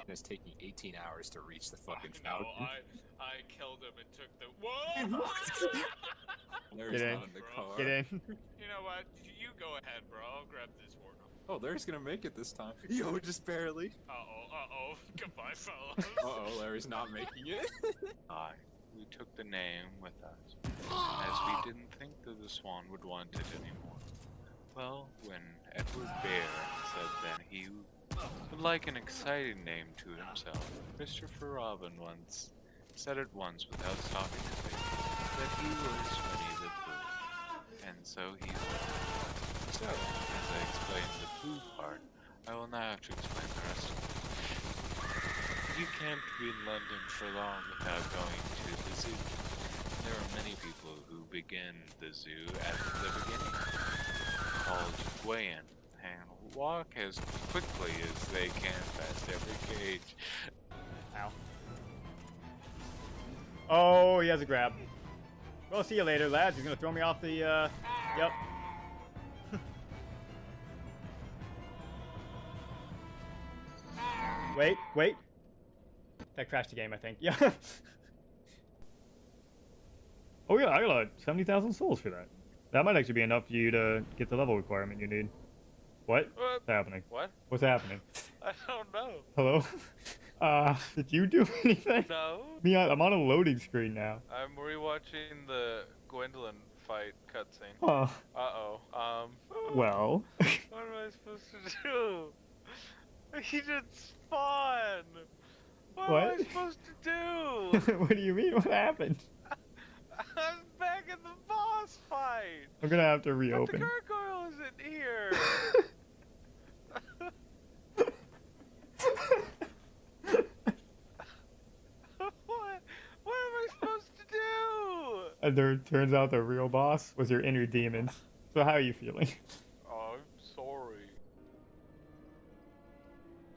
It's taking 18 hours to reach the fucking No, fountain. I killed him and took the. Whoa! Larry's Get not in. in the car. Get in. You know what? You go ahead, bro. I'll grab this warthog. Oh, Larry's gonna make it this time. Yo, just barely. Uh-oh. Goodbye, fellas. Uh-oh, Larry's not making it. We took the name with us, as we didn't think that the Swan would want it anymore. Well, when Edward Bear said that he would like an exciting name to himself, Christopher Robin once said at once without stopping to think that he was Winnie the Pooh. And so he was. So, as I explained the Pooh part, I will now have to explain the rest of it. You can't be in London for long without going to the zoo. There are many people who begin the zoo at the beginning, called weigh-in, and walk as quickly as they can past every cage. Ow. Oh, he has a grab. Well, see you later, lads. He's gonna throw me off the, yep. Wait. That crashed the game, I think. Yeah. Oh yeah, I got like 70,000 souls for that. That might actually be enough for you to get the level requirement you need. What's happening? What? What's happening? I don't know. Hello? Did you do anything? No. Me, I'm on a loading screen now. I'm rewatching the Gwendolyn fight cutscene. Huh. Uh-oh. Well. What am I supposed to do? He didn't spawn! What am I supposed to do? What do you mean? What happened? I'm back in the boss fight! I'm gonna have to But the reopen. gargoyle isn't here! What am I supposed to do? And there turns out the real boss was your inner demon. So how are you feeling? Oh, I'm sorry.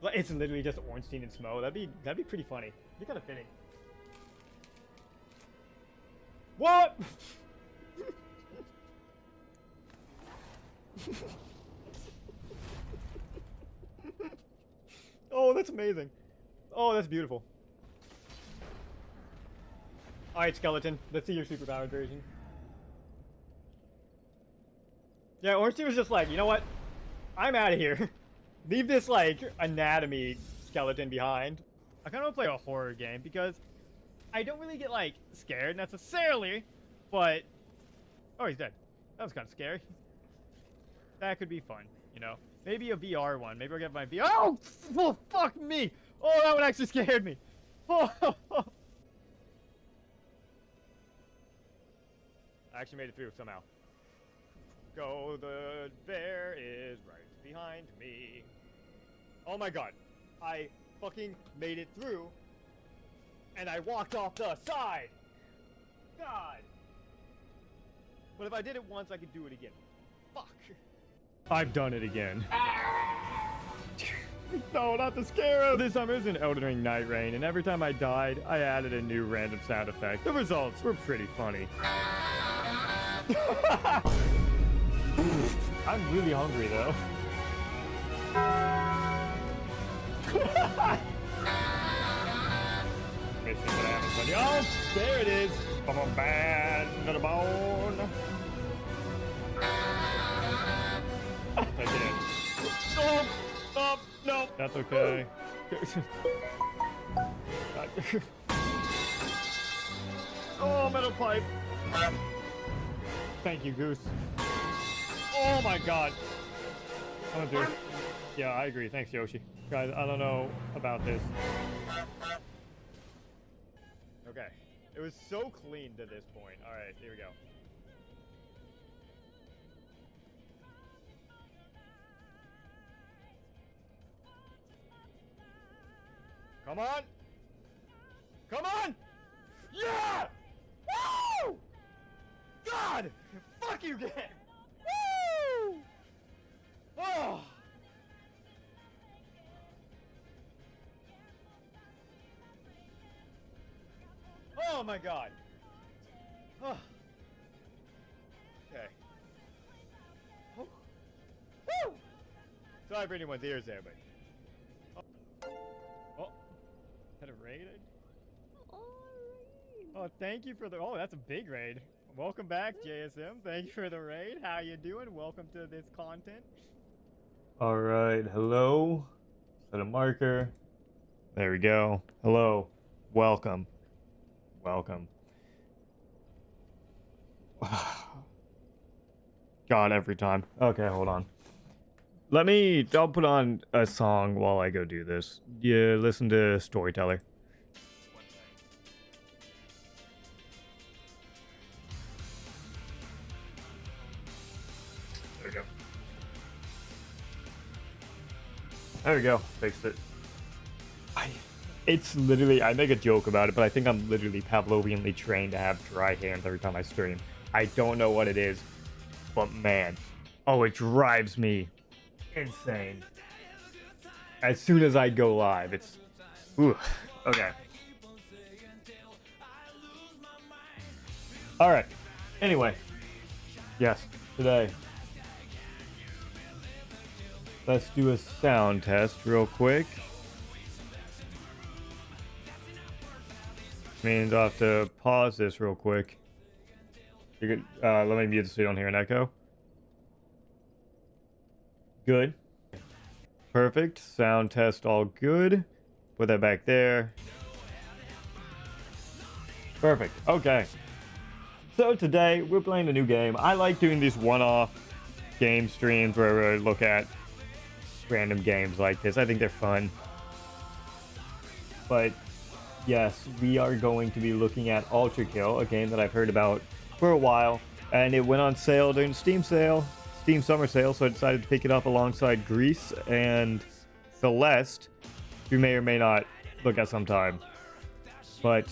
Like, it's literally just Ornstein and Smo. That'd be pretty funny. Be kind of fitting. What? Oh, that's amazing. Oh, that's beautiful. Alright, Skeleton. Let's see your superpowered version. Yeah, Ornstein was just like, you know what? I'm out of here. Leave this, like, anatomy skeleton behind. I kind of want to play a horror game because I don't really get, like, scared necessarily, but... Oh, he's dead. That was kind of scary. That could be fun, you know? Maybe a VR one. Maybe I'll get my VR... Oh, fuck me! Oh, that one actually scared me. Oh, I actually made it through somehow. Go, the bear is right behind me. Oh my god. I fucking made it through. And I walked off the side. God. But if I did it once, I could do it again. Fuck. I've done it again. No, not the scarab! This time it was an Elden Ring Night Rain, and every time I died, I added a new random sound effect. The results were pretty funny. I'm really hungry, though. Mission that I haven't done. Oh, there it is! From a bad to the bone. Take it in. Stop! Stop! No! That's okay. Oh, metal pipe! Thank you, Goose. Oh my god! I'm gonna do it. Yeah, I agree. Thanks, Yoshi. Guys, I don't know about this. Okay. It was so clean to this point. Alright, here we go. Come on! Come on! Yeah! Woo! God! Fuck you, game! Woo! Oh! Oh my god! Oh. Okay. Oh. Woo! Sorry for anyone's ears there, but... Oh. Oh, thank you for the. Oh, that's a big raid. Welcome back, JSM. Thank you for the raid. How you doing? Welcome to this content. All right. Hello. Set a marker. There we go. Hello. Welcome. Welcome. God, every time. Okay, hold on. I'll put on a song while I go do this. Yeah, listen to Storyteller. There we go. There we go. Fixed it. It's literally, I make a joke about it, but I think I'm literally Pavlovianly trained to have dry hands every time I stream. I don't know what it is, but man, oh, it drives me insane. As soon as I go live, it's, ooh, okay. All right. Anyway, yes, today, let's do a sound test real quick. Means I'll have to pause this real quick. You could, let me mute this so you don't hear an echo. Good. Perfect. Sound test all good. Put that back there. Perfect. Okay. So today we're playing a new game. I like doing these one-off game streams where I look at random games like this. I think they're fun. But yes, we are going to be looking at Ultrakill, a game that I've heard about for a while, and it went on sale during Steam summer sale, so I decided to pick it up alongside Grease and Celeste, we may or may not look at sometime. But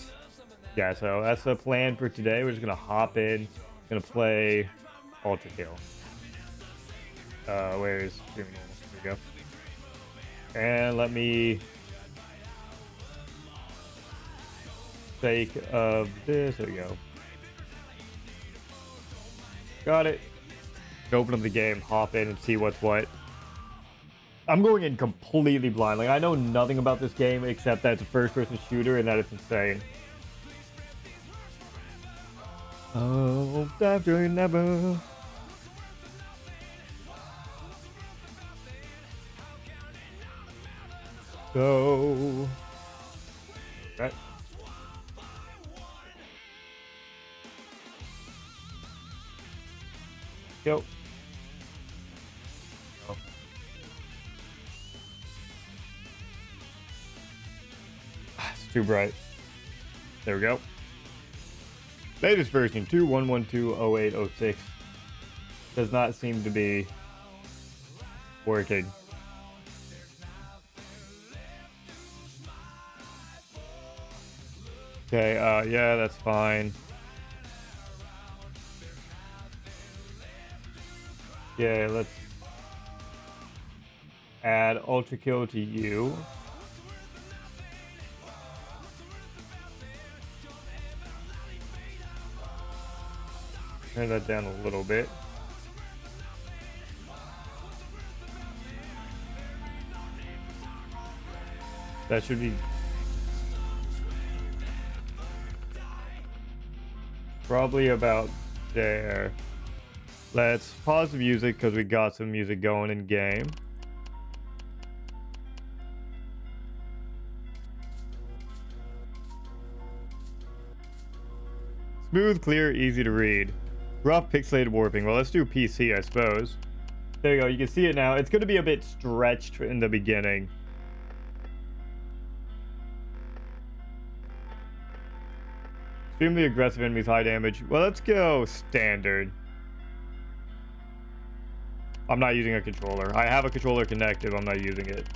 yeah, so that's the plan for today. We're just gonna hop in, gonna play Ultrakill. Where's here we go. And let me sake of this. There we go. Got it. Open up the game, hop in, and see what's what. I'm going in completely blind. Like, I know nothing about this game except that it's a first-person shooter and that it's insane. Oh, after never. Go. Okay. Go. Oh. It's too bright. There we go. Latest version 2.112.08.06 does not seem to be working. Okay, yeah, that's fine. Okay, let's add Ultrakill to you. Turn that down a little bit. That should be probably about there. Let's pause the music because we got some music going in game. Smooth, clear, easy to read. Rough pixelated warping. Well, let's do PC, I suppose. There you go. You can see it now. It's going to be a bit stretched in the beginning. Extremely aggressive enemies, high damage. Well, let's go standard. I'm not using a controller. I have a controller connected, I'm not using it.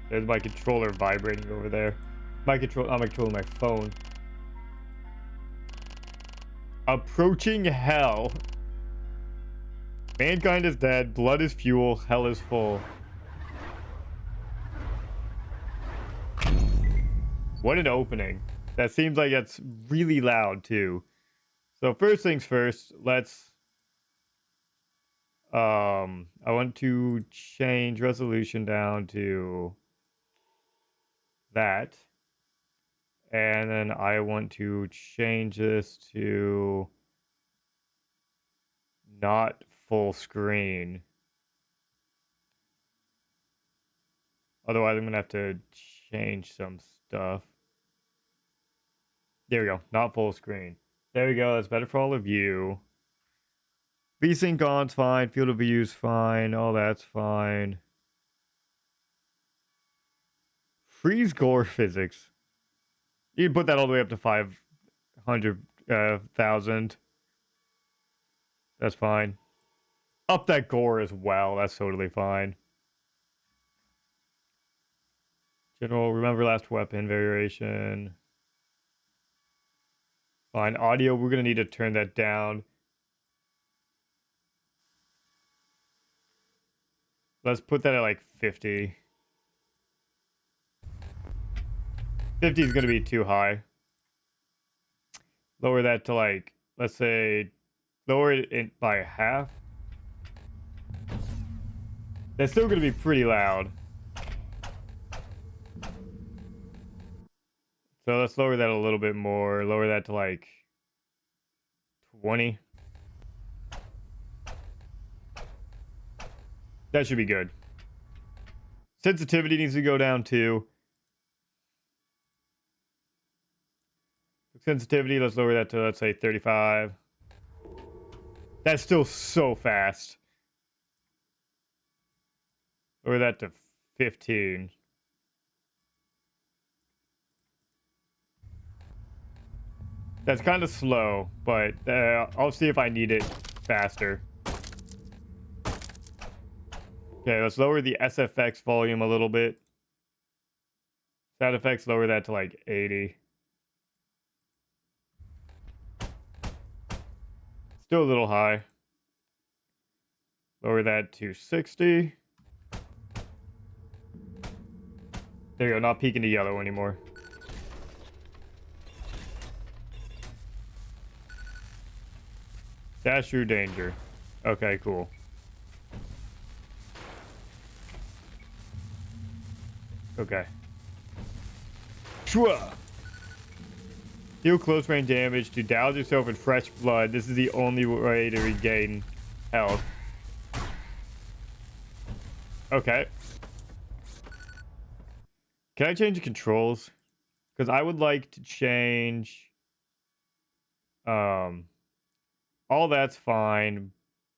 There's my controller vibrating over there. I'm controlling my phone. Approaching hell. Mankind is dead, blood is fuel, hell is full. What an opening. That seems like it's really loud too. So first things first, let's I want to change resolution down to that. And then I want to change this to not full screen. Otherwise, I'm going to have to change some stuff. There we go. Not full screen. There we go. That's better for all of you. VSync on's fine. Field of view's fine. All that's fine. Freeze gore physics. You can put that all the way up to 500,000. That's fine. Up that gore as well. That's totally fine. General, remember last weapon variation. Fine. Audio, we're going to need to turn that down. Let's put that at like 50. 50 is going to be too high. Lower that to like, let's say, lower it by half. That's still going to be pretty loud. So let's lower that a little bit more. Lower that to like 20. That should be good. Sensitivity needs to go down too. Sensitivity, let's lower that to, let's say, 35. That's still so fast. Lower that to 15. That's kind of slow, but I'll see if I need it faster. Okay, let's lower the SFX volume a little bit. Sound effects, lower that to like 80. Still a little high. Lower that to 60. There you go, not peeking to yellow anymore. Dash through danger. Okay, cool. Okay. Shua! Deal close range damage to douse yourself in fresh blood. This is the only way to regain health. Okay. Can I change the controls? Because I would like to change... all that's fine,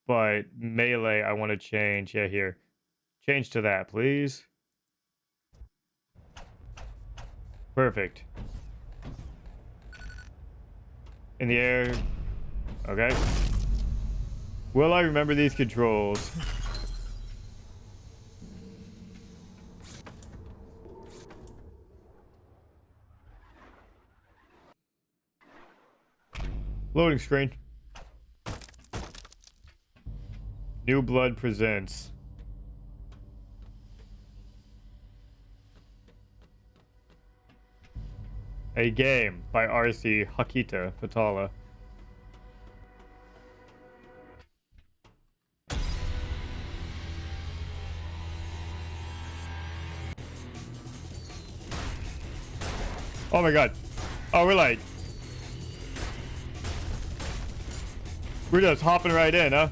but melee I want to change. Yeah, here. Change to that, please. Perfect. In the air. Okay. Will I remember these controls? Loading screen. New Blood presents. A game by R.C. Hakita Fatala. Oh my god. Oh, we're just hopping right in, huh?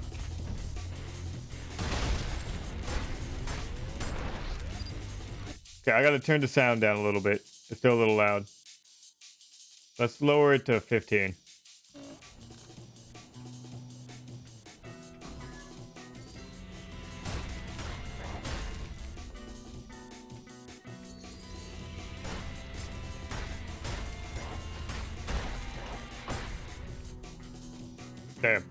Okay, I gotta turn the sound down a little bit. It's still a little loud. Let's lower it to 15. Damn.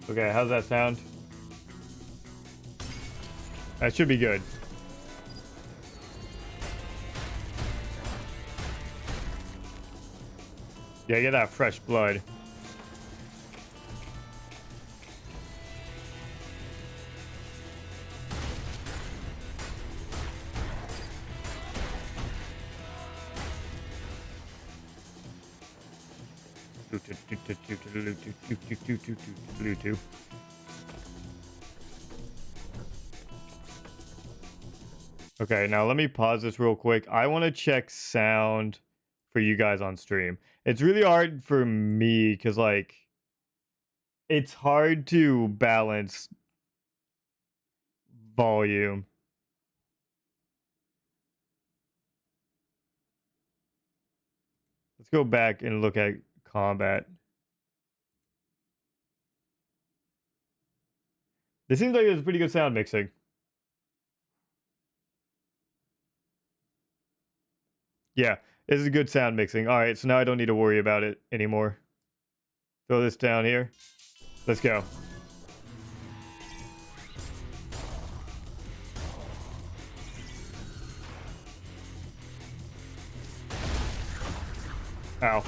Okay, how's that sound? That should be good. Yeah, get that fresh blood. Okay, now let me pause this real quick. I want to check sound for you guys on stream. It's really hard for me because, like, it's hard to balance volume. Let's go back and look at combat. This seems like it's pretty good sound mixing. Yeah, this is good sound mixing. All right, so now I don't need to worry about it anymore. Throw this down here. Let's go. Ow.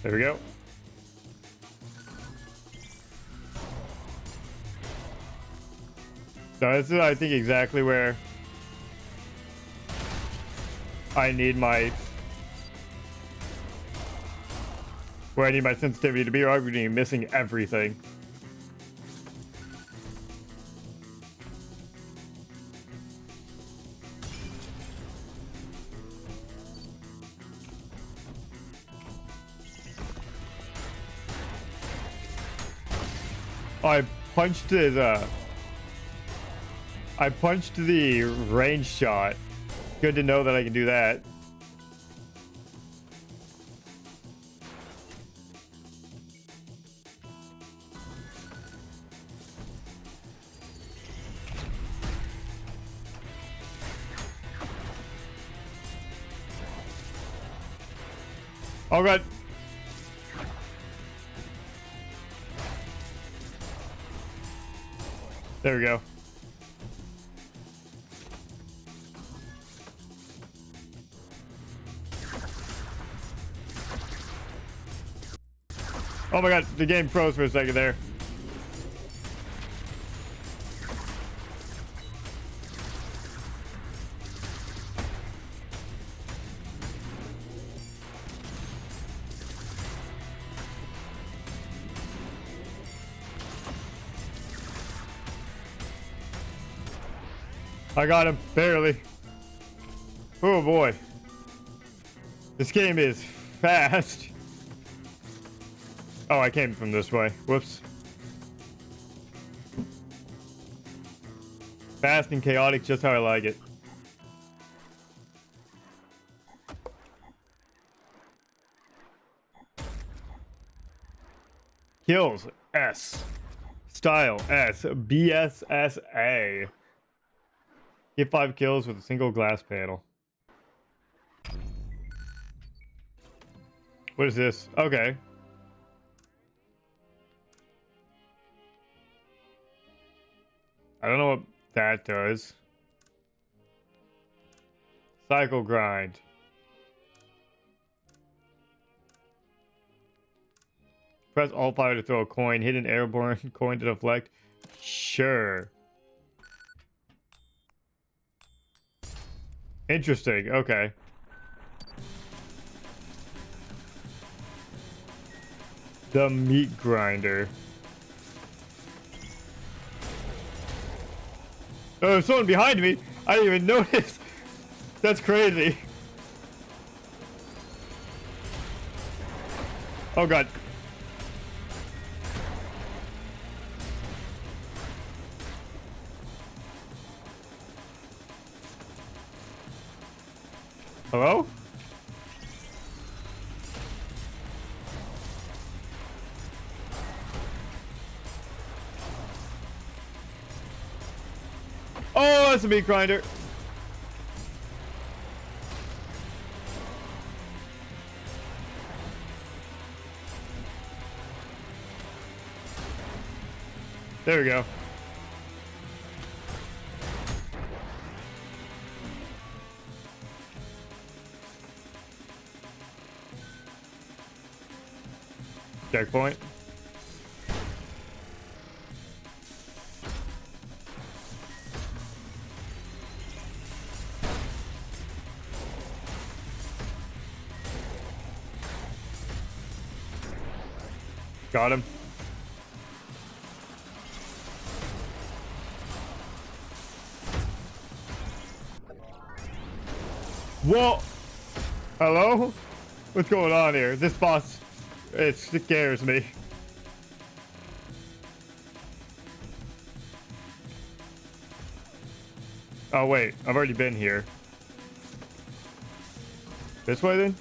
There we go. So this is, I think, exactly where I need my sensitivity to be, or I'm going to be missing everything. I punched the range shot. Good to know that I can do that. Oh god. There we go. Oh my god, the game froze for a second there. I got him, barely. Oh boy. This game is fast. Oh, I came from this way. Whoops. Fast and chaotic, just how I like it. Kills, S. Style, S. BSSA. Get 5 kills with a single glass panel. What is this? Okay. I don't know what that does. Cycle grind. Press Alt-Fire to throw a coin. Hit an airborne coin to deflect. Sure. Interesting. Okay. The meat grinder. Oh, there's someone behind me. I didn't even notice. That's crazy. Oh god. Hello? Oh, that's a meat grinder. There we go. Checkpoint. Got him. Whoa! Hello? What's going on here? This boss, it scares me. Oh wait, I've already been here. This way then?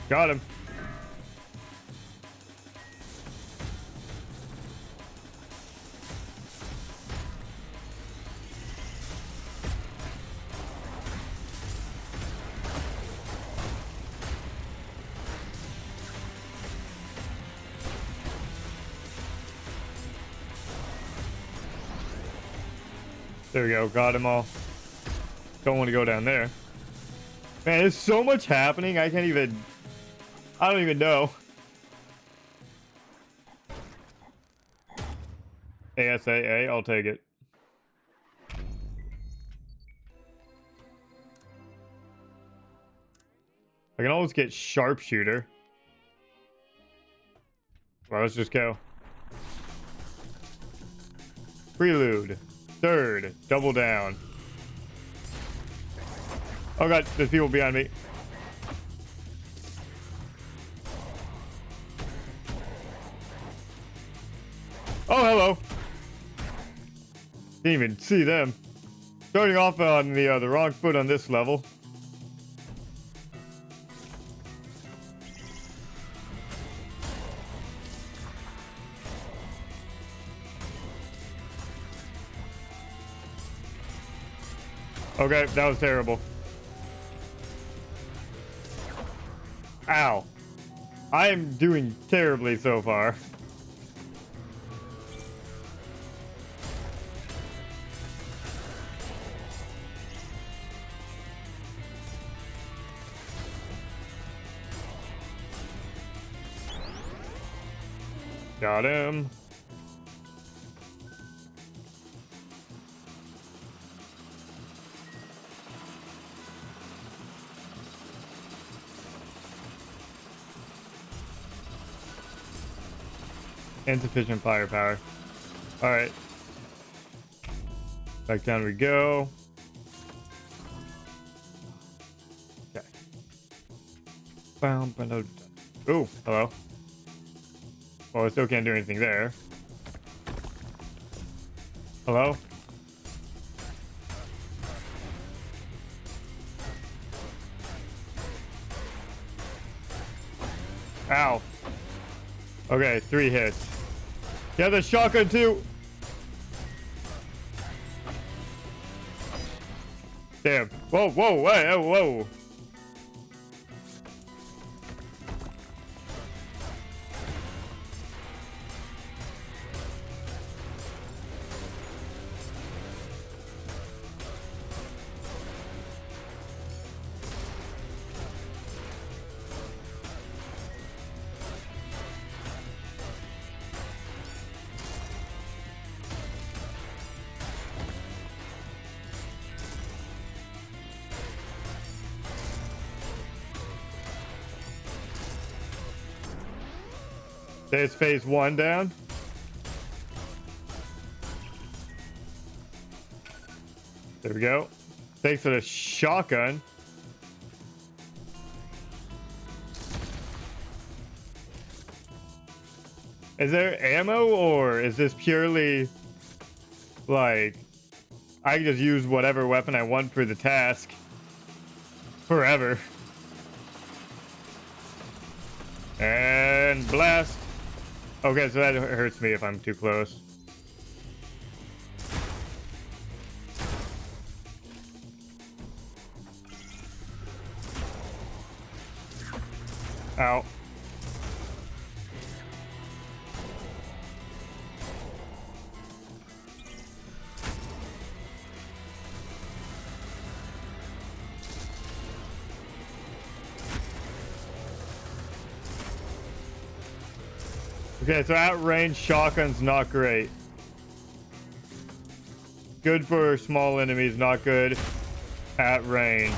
Got him. There we go. Got them all. Don't want to go down there. Man, there's so much happening. I don't even know. ASAA, I'll take it. I can always get sharpshooter. Well, let's just go. Prelude. Third. Double down. Oh god, there's people behind me. Oh, hello. Didn't even see them. Starting off on the wrong foot on this level. Okay, that was terrible. Ow. I am doing terribly so far. Got him. Insufficient firepower. All right. Back down we go. Okay. Ooh, hello. Well, I still can't do anything there. Hello? Ow. Okay, 3 hits. Yeah, the shotgun too. Damn. Whoa, whoa, whoa, whoa. There's phase 1 down. There we go. Thanks for the shotgun. Is there ammo, or is this purely like I can just use whatever weapon I want for the task forever? And blast. Okay, so that hurts me if I'm too close. Ow. Okay, so at range, shotgun's not great. Good for small enemies, not good at range.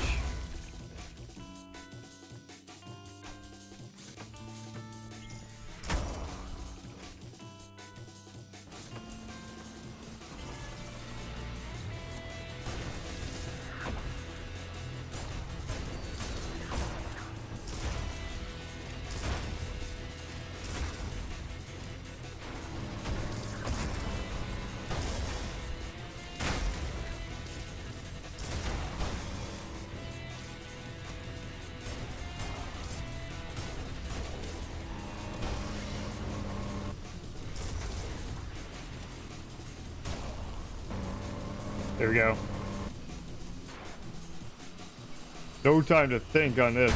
There we go. No time to think on this.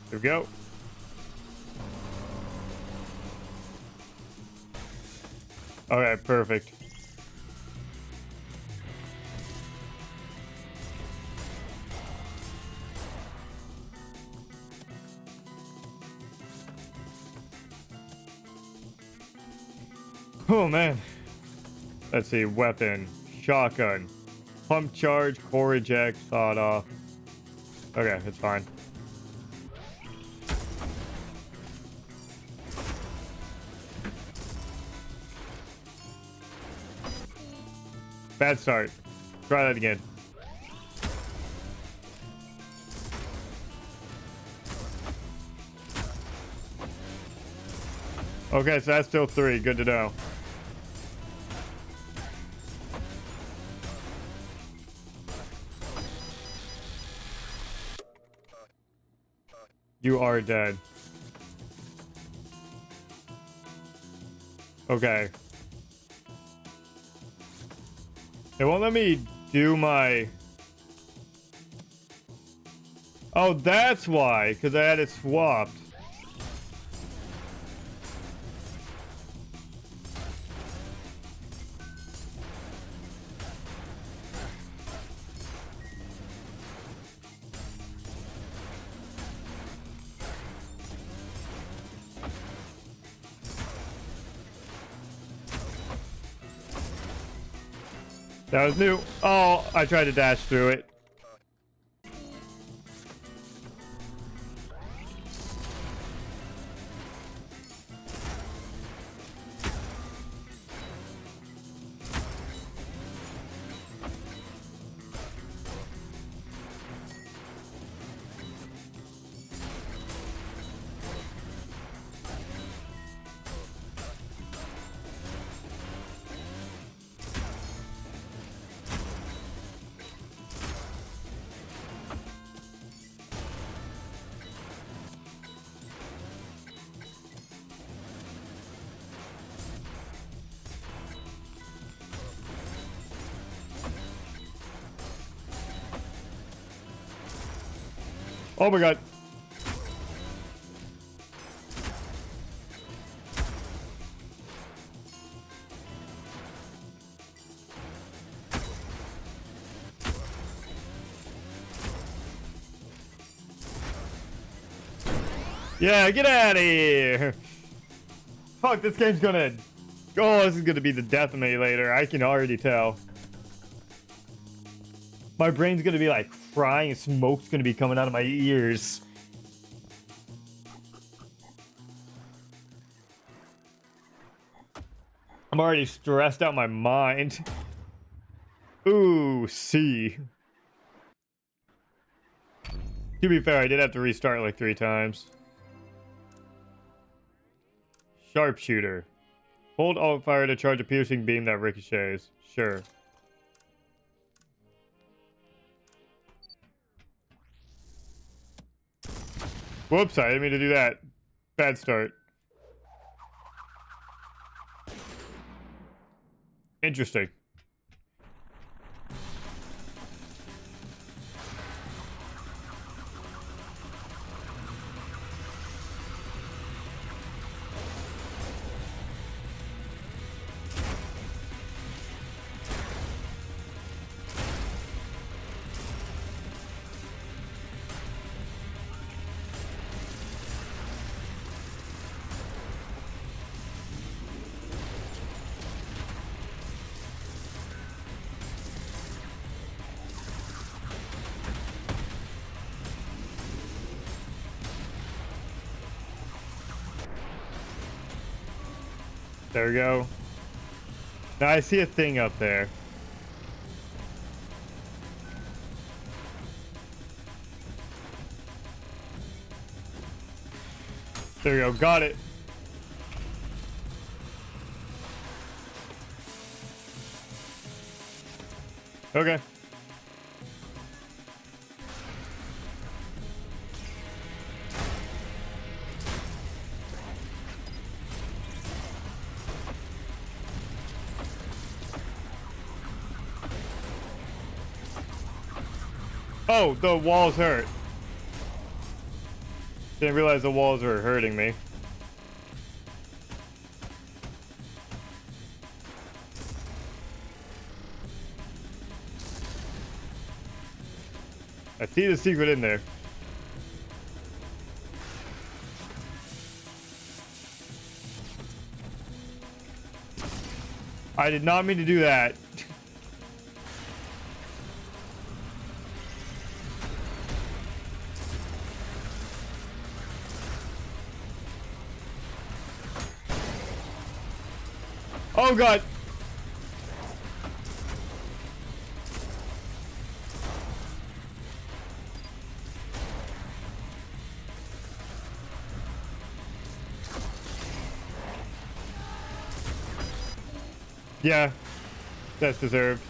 There we go. Alright, perfect. Oh man. Let's see, weapon, shotgun, pump charge, core eject, sawed off. Okay, it's fine. Bad start. Try that again. Okay, so that's still 3. Good to know. You are dead. Okay. It won't let me do my... Oh, that's why, because I had it swapped. That was new. Oh, I tried to dash through it. Oh my god. Yeah, get out of here. Fuck, this game's gonna... Oh, this is gonna be the death of me later. I can already tell. My brain's gonna be like frying, smoke's gonna be coming out of my ears. I'm already stressed out my mind. Ooh, C. To be fair, I did have to restart like 3 times. Sharpshooter. Hold alt fire to charge a piercing beam that ricochets. Sure. Whoops, I didn't mean to do that. Bad start. Interesting. There we go. Now I see a thing up there. There we go. Got it. Okay. Oh, the walls hurt. Didn't realize the walls were hurting me. I see the secret in there. I did not mean to do that. Oh god. Yeah, that's deserved.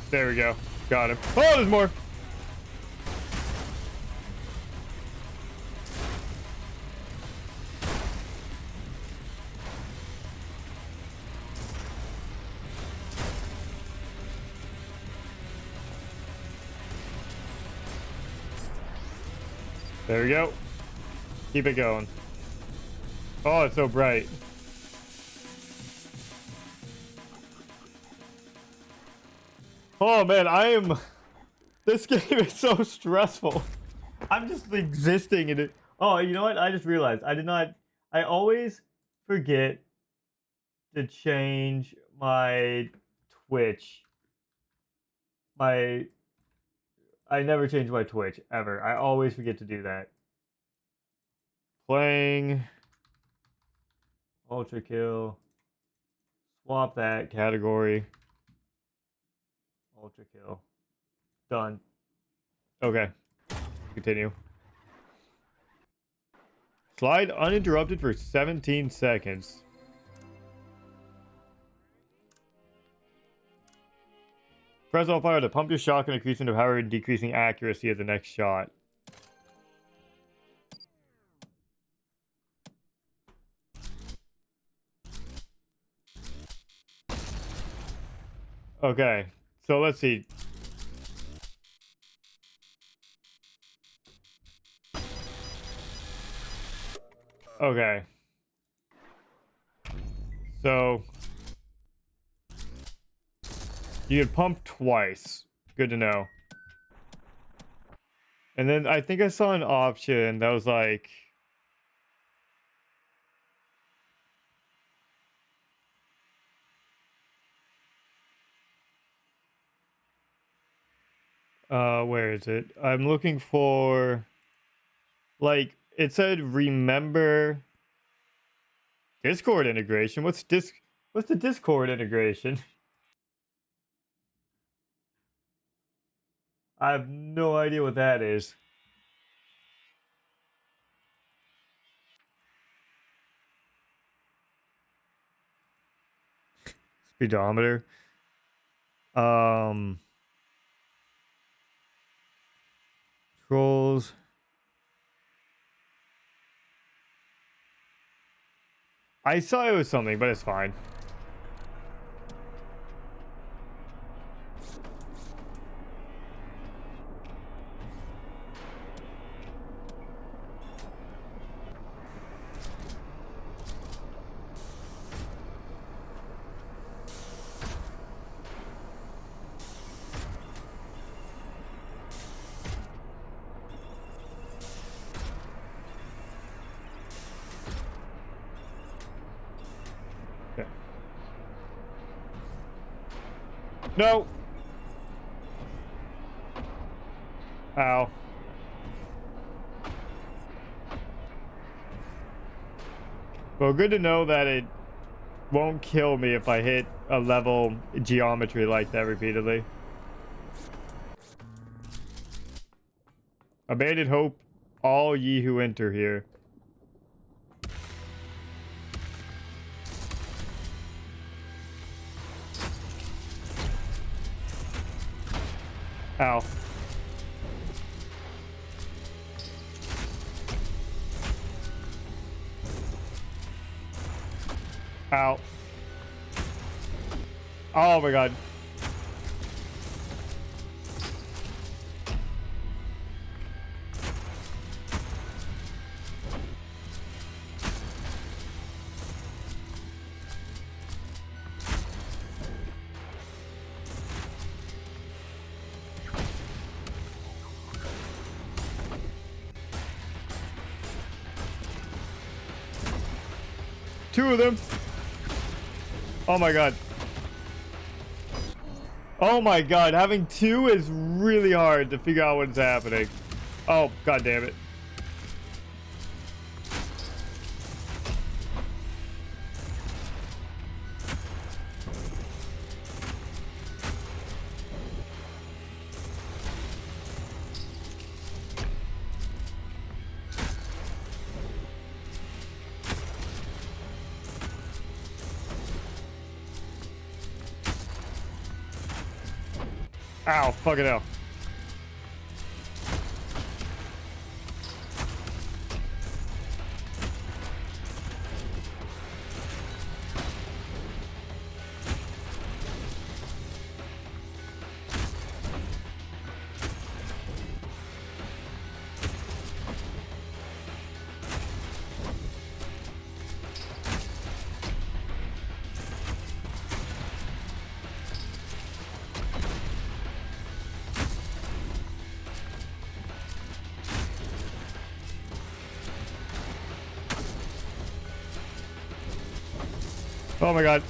There we go. Got him. Oh, there's more. There we go. Keep it going. Oh, it's so bright. Oh man, this game is so stressful. I'm just existing in it. Oh, you know what? I just realized I always forget to change my Twitch. I never change my Twitch, ever. I always forget to do that. Playing Ultrakill. Swap that category. Ultrakill. Done. Okay. Continue. Slide uninterrupted for 17 seconds. Press all fire to pump your shotgun, increasing the power and decreasing accuracy of the next shot. Okay, so let's see. Okay. So you can pump twice. Good to know. And then I think I saw an option that was like where is it? I'm looking for, like, it said remember Discord integration. What's the Discord integration? I have no idea what that is. Speedometer. Trolls. I saw it was something, but it's fine. No. Ow. Well, good to know that it won't kill me if I hit a level geometry like that repeatedly. Abandon hope, all ye who enter here. Ow. Ow. Oh my god. Two of them. Oh my god. Oh my god, having two is really hard to figure out what's happening. Oh, god damn it. Ow, fucking hell. Oh my god.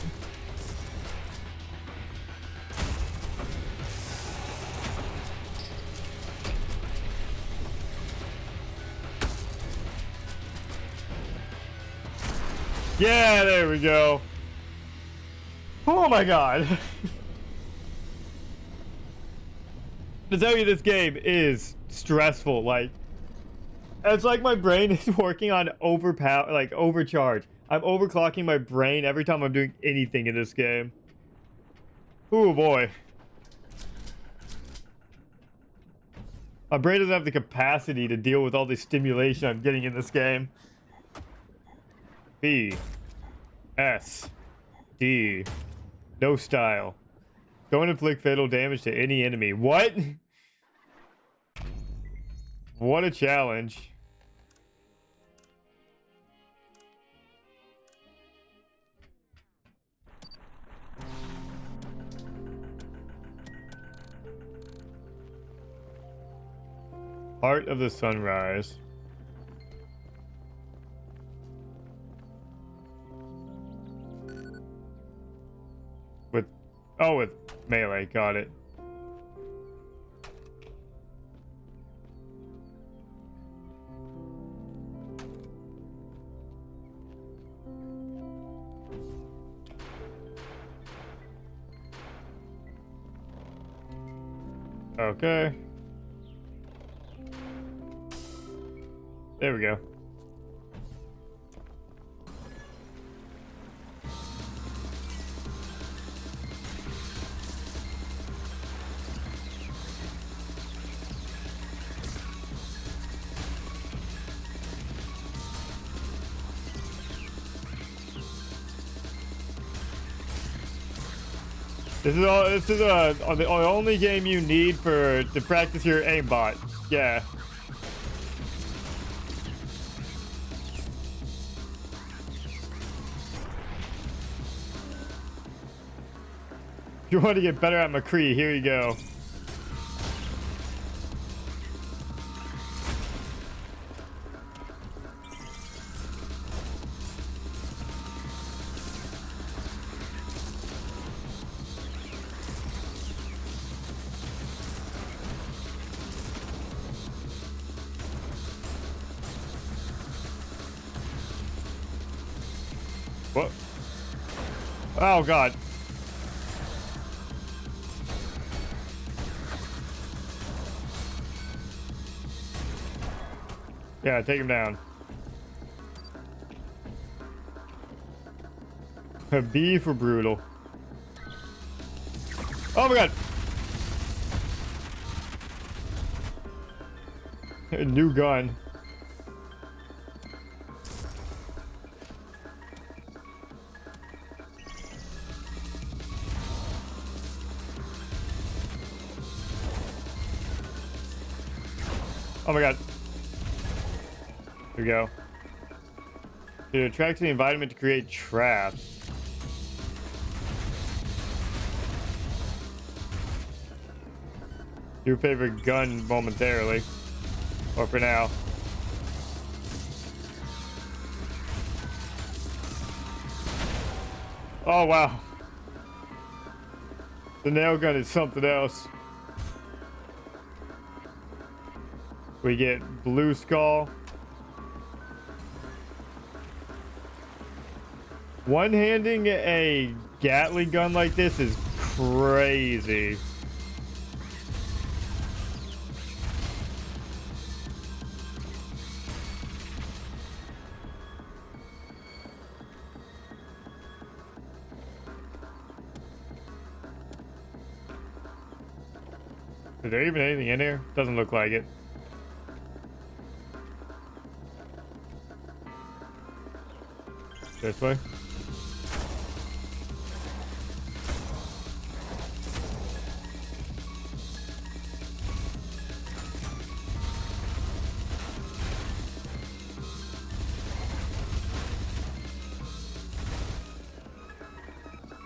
Yeah, there we go. Oh my god. To tell you, this game is stressful. Like, it's like my brain is working on overcharge. I'm overclocking my brain every time I'm doing anything in this game. Oh boy. My brain doesn't have the capacity to deal with all the stimulation I'm getting in this game. B. S. D. No style. Don't inflict fatal damage to any enemy. What? What a challenge. Heart of the Sunrise. With melee, got it. Okay. There we go. This is the only game you need to practice your aimbot. Yeah. If you want to get better at McCree, here you go. What? Oh, God. Yeah, take him down. B for brutal. Oh my God. A new gun. Oh my God. Here we go. It attracts the environment to create traps. Your favorite gun momentarily. Or for now. Oh wow. The nail gun is something else. We get blue skull. One-handing a Gatling gun like this is crazy. Is there even anything in here? Doesn't look like it. This way.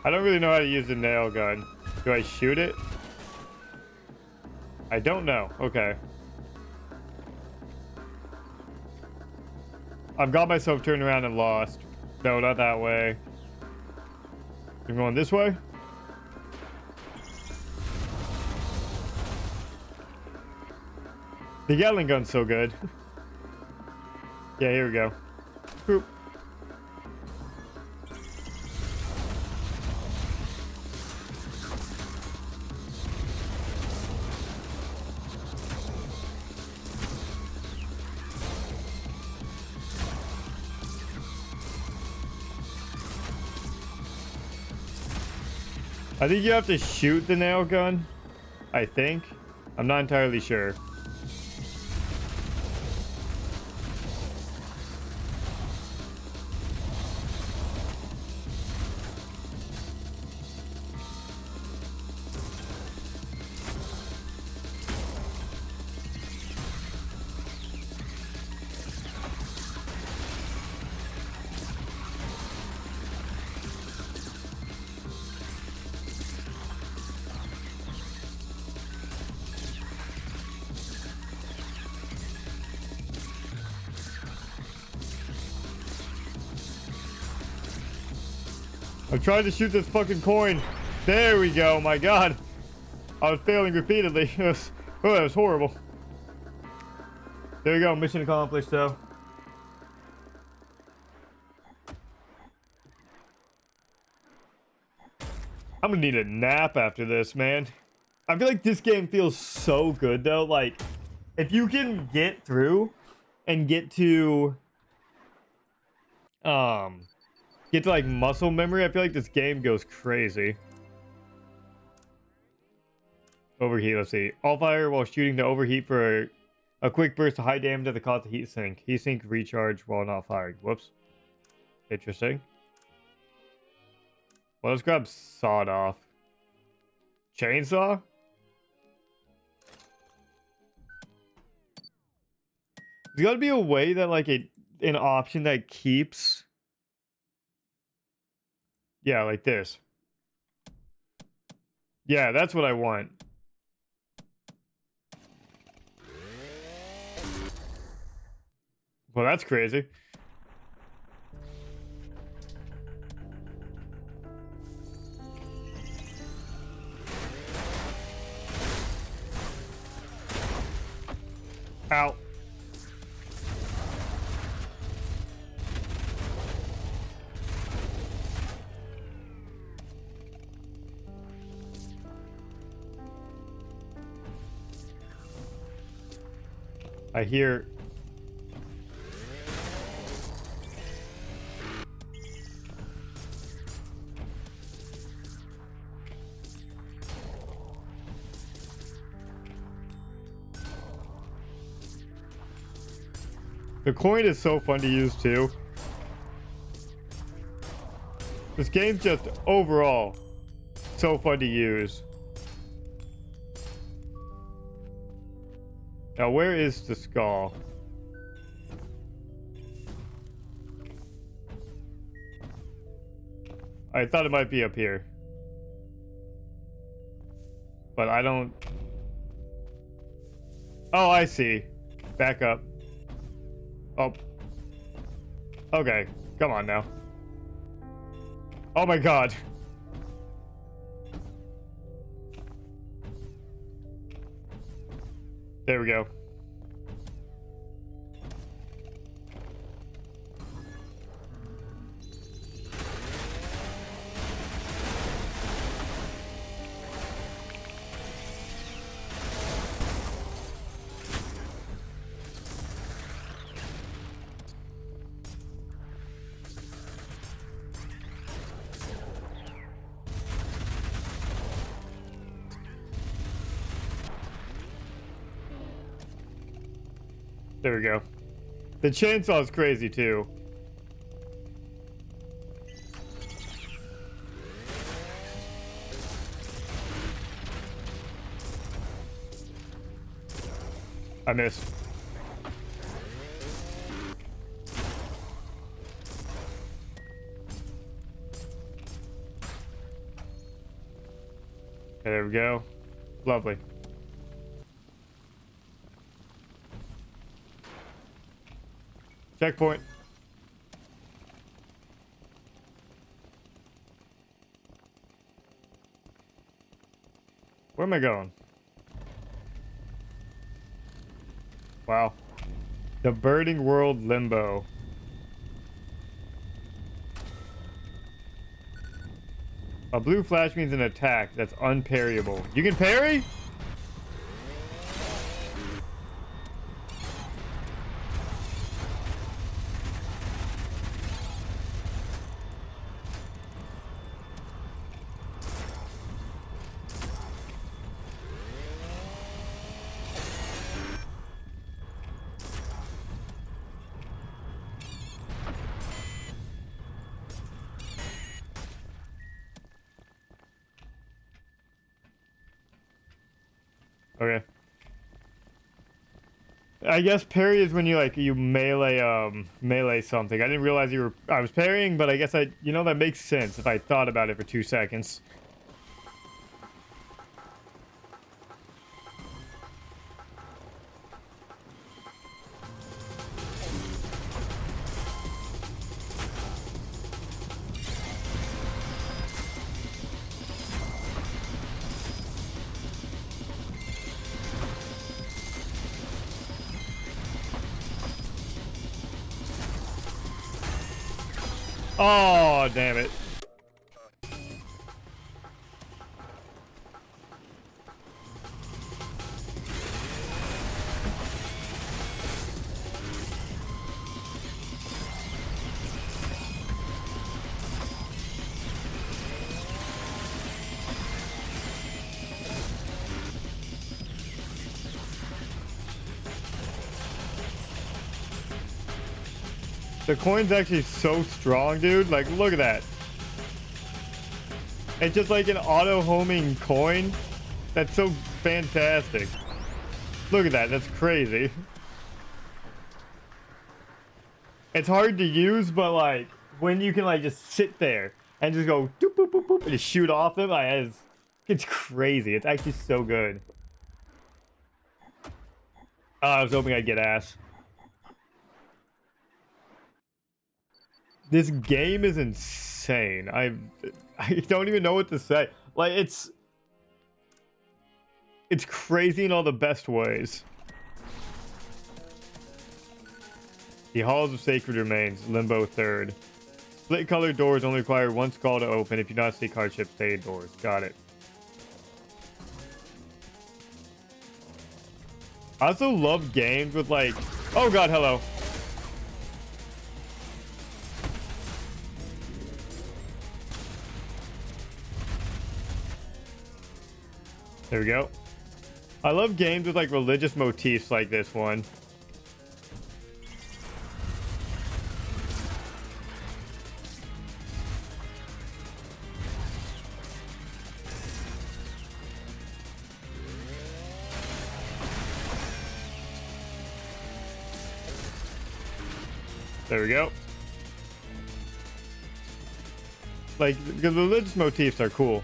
I don't really know how to use the nail gun. Do I shoot it? I don't know. Okay. I've got myself turned around and lost. No, not that way. I'm going this way? The Gatling gun's so good. Yeah, here we go. Boop. I think you have to shoot the nail gun. I think. I'm not entirely sure. I'm trying to shoot this fucking coin. There we go. My God. I was failing repeatedly. Oh, that was horrible. There we go. Mission accomplished, though. I'm gonna need a nap after this, man. I feel like this game feels so good, though. Like, if you can get through and get to like muscle memory, I feel like this game goes crazy. Overheat, let's see. All fire while shooting to overheat for a quick burst of high damage at the cost of heat sink. Heat sink recharge while not firing. Whoops. Interesting. Well, let's grab sawed off. Chainsaw? There's gotta be a way that like an option that keeps. Yeah, like this. Yeah, that's what I want. Well, that's crazy. Ow. I hear... The coin is so fun to use too. This game's just overall so fun to use. Now, where is the skull? I thought it might be up here. But I don't... Oh, I see. Back up. Oh. Okay. Come on now. Oh my god. There we go. There we go. The chainsaw is crazy too. I missed. Okay, there we go. Lovely. Checkpoint. Where am I going? Wow. The Birding World Limbo. A blue flash means an attack that's unparryable. You can parry? Okay. I guess parry is when you melee something. I didn't realize I was parrying, but I guess that makes sense if I thought about it for 2 seconds. Oh, damn it. The coin's actually so strong, dude. Like, look at that. It's just like an auto-homing coin. That's so fantastic. Look at that. That's crazy. It's hard to use, but like, when you can like just sit there and just go doop, boop, boop, boop, and just shoot off them, it's crazy. It's actually so good. Oh, I was hoping I'd get ass. This game is insane. I don't even know what to say. Like, it's crazy in all the best ways. The Halls of Sacred Remains, Limbo 3rd. Split colored doors only require one skull to open. If you do not seek hardship, stay indoors. Got it. I also love games with like, oh god, hello. There we go. I love games with like religious motifs like this one. There we go. Like, the religious motifs are cool.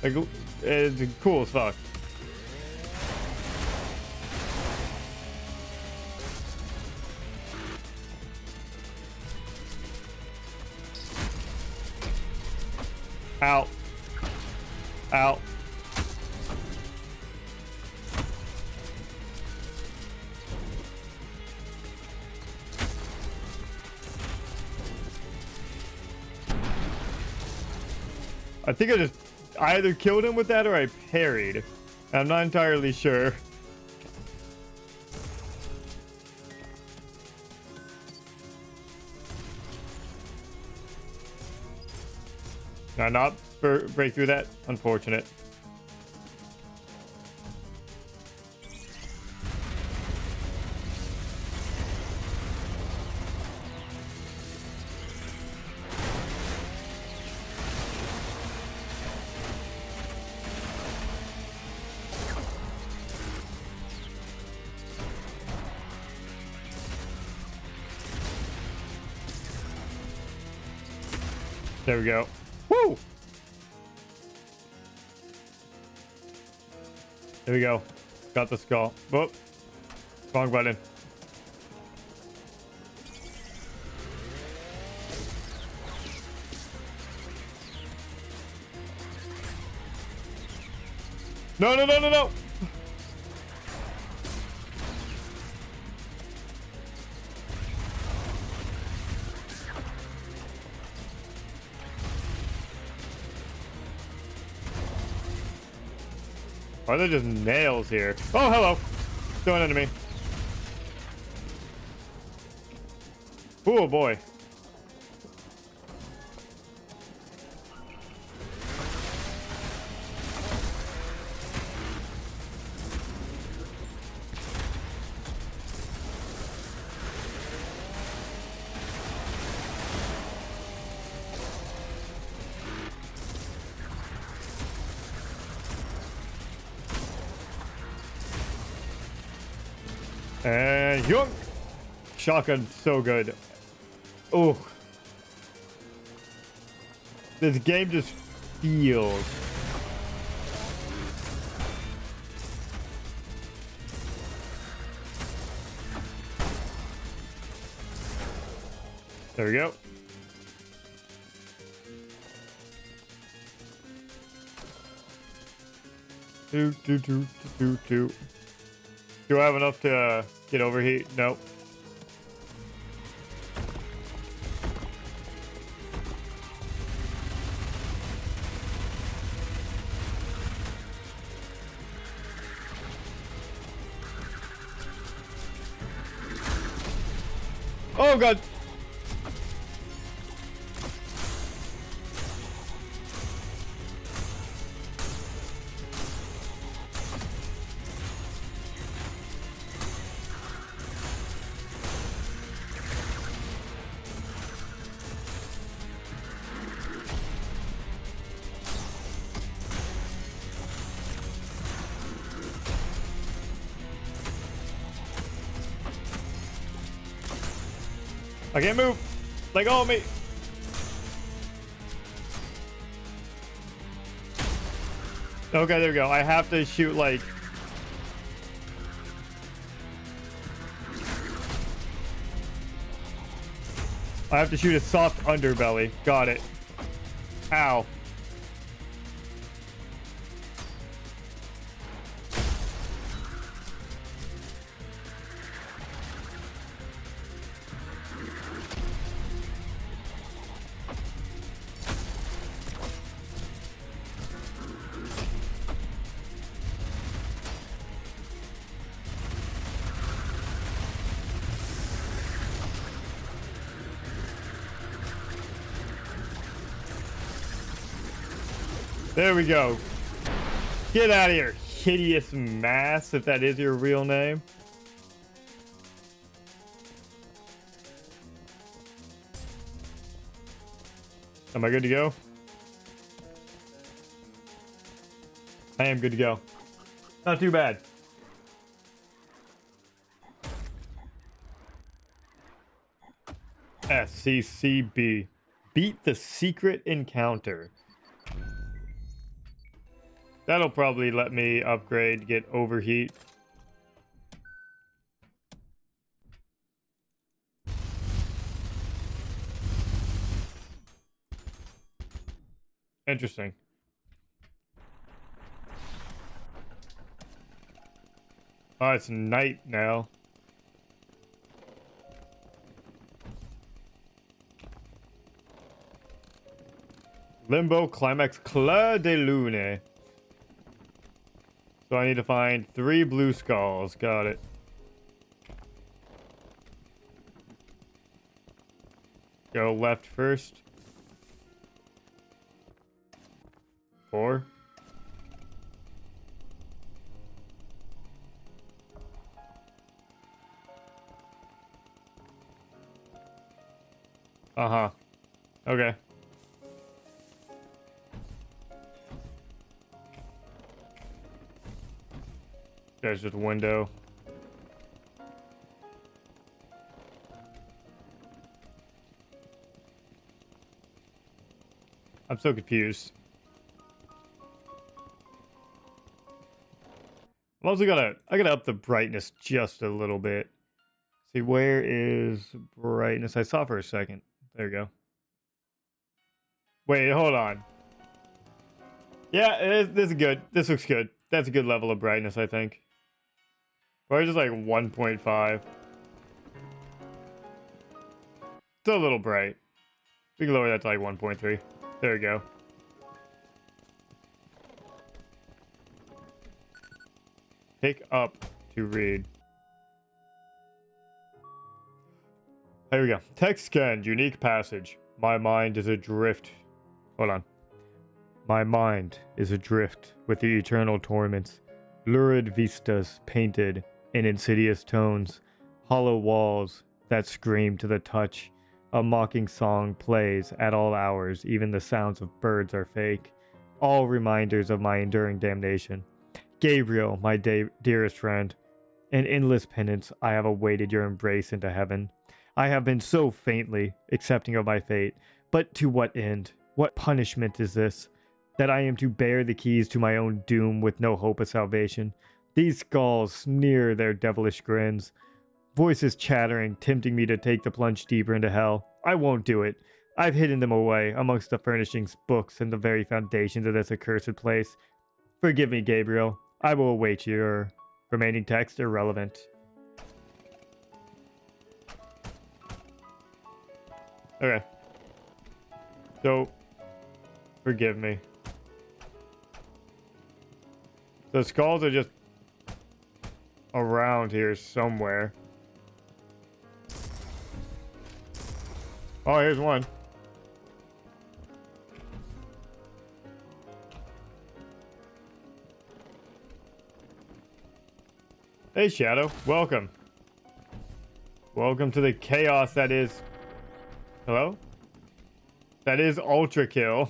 Like, it's cool as fuck. Ow. Ow. I think I either killed him with that or I parried. I'm not entirely sure. Did I not break through that? Unfortunate. There we go. Woo! There we go. Got the skull. Whoop. Wrong button. No, no, no, no, no! Are there just nails here? Oh, hello. Going into me. Oh, boy. And yoink! Shotgun, so good. Oh, this game just feels. There we go. Two. Do I have enough to get overheat? Nope. Oh god. I can't move. Let go of me. Okay, there we go. I have to shoot like. I have to shoot a soft underbelly. Got it. Ow. There we go. Get out of here, hideous mass, if that is your real name. Am I good to go? I am good to go. Not too bad. SCCB. Beat the secret encounter. That'll probably let me upgrade, get overheat. Interesting. Oh, it's night now. Limbo Climax Clair de Lune. So I need to find 3 blue skulls. Got it. Go left first. 4. Uh-huh. Okay. There's just a window. I'm so confused. I'm also I gotta up the brightness just a little bit. See, where is brightness? I saw for a second. There we go. Wait, hold on. Yeah, this is good. This looks good. That's a good level of brightness, I think. Probably just like 1.5. It's a little bright. We can lower that to like 1.3. There we go. Pick up to read. There we go. Text scanned. Unique passage. My mind is adrift. Hold on. My mind is adrift with the eternal torments. Lurid vistas painted in insidious tones. Hollow walls that scream to the touch. A mocking song plays at all hours. Even the sounds of birds are fake. All reminders of my enduring damnation. Gabriel, my dearest friend. In endless penance, I have awaited your embrace into heaven. I have been so faintly accepting of my fate. But to what end? What punishment is this? That I am to bear the keys to my own doom with no hope of salvation. These skulls sneer their devilish grins. Voices chattering, tempting me to take the plunge deeper into hell. I won't do it. I've hidden them away amongst the furnishings, books, and the very foundations of this accursed place. Forgive me, Gabriel. I will await your remaining text irrelevant. Okay. So, forgive me. The skulls are just around here somewhere. Oh, here's one. Hey, Shadow. Welcome. Welcome to the chaos that is... Hello? That is Ultrakill.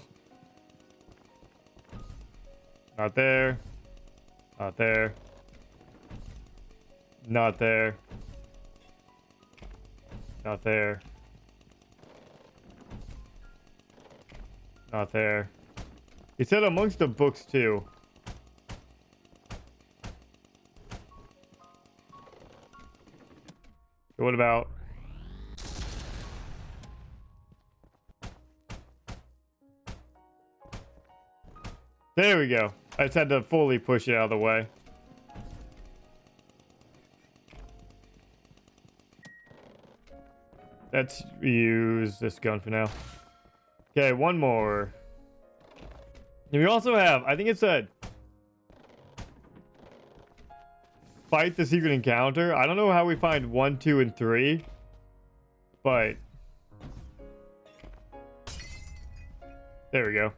Not there. Not there. Not there. Not there. Not there. He said amongst the books too. So what about... There we go. I just had to fully push it out of the way. Let's use this gun for now. Okay, one more. And we also have, I think it said, fight the secret encounter. I don't know how we find 1, 2, and 3, but there we go.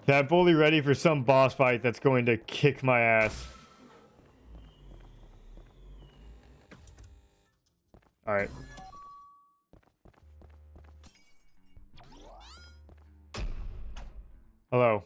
Yeah, I'm fully ready for some boss fight that's going to kick my ass. Alright. Hello.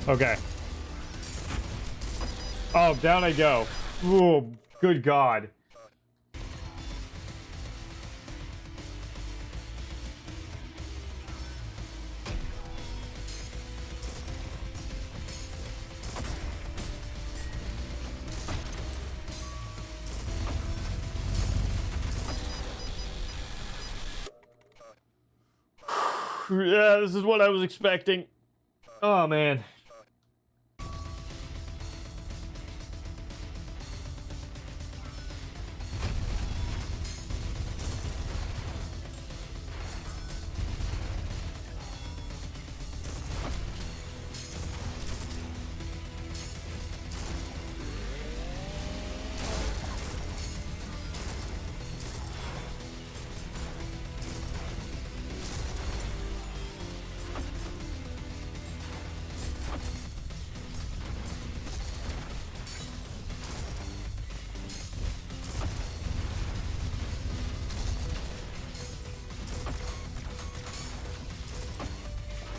Okay. Oh, down I go. Ooh, good God. Yeah, this is what I was expecting. Oh, man.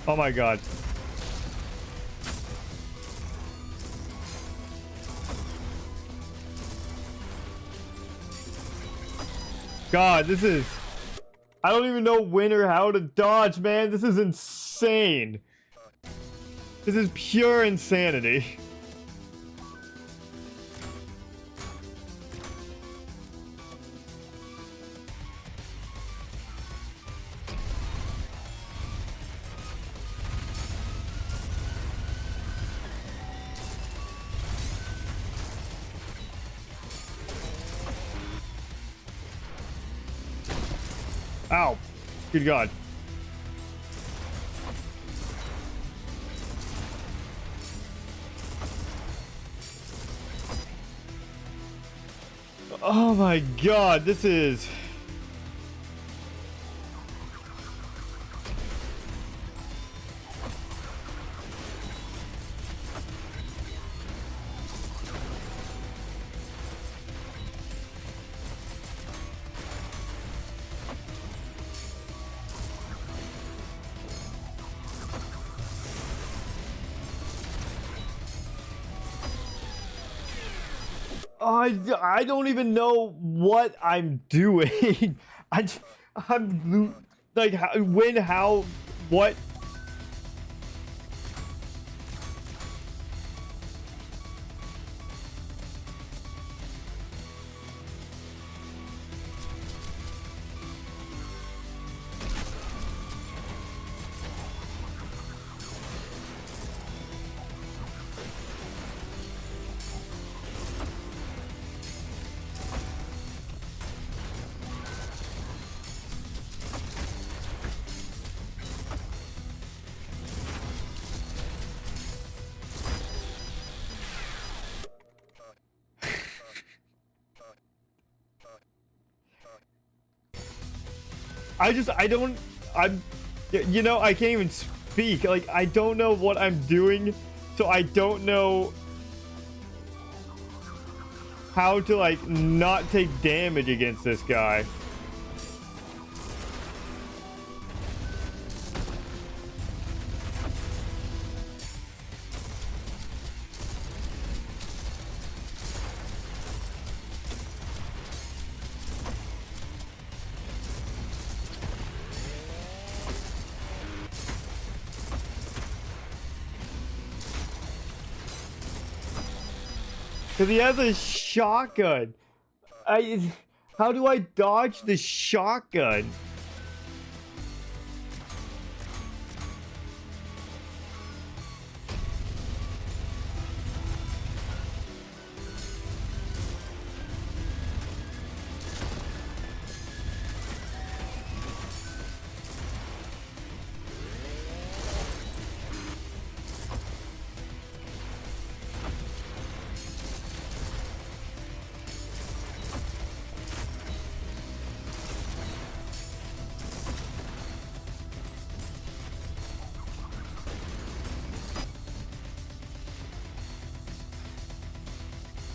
Oh my God. God, this is... I don't even know when or how to dodge, man. This is insane. This is pure insanity. Ow. Good God. Oh my God, this is... I don't even know what I'm doing. I'm like, when, how, what? You know, I can't even speak. Like, I don't know what I'm doing, so I don't know how to, like, not take damage against this guy. Because he has a shotgun. How do I dodge the shotgun?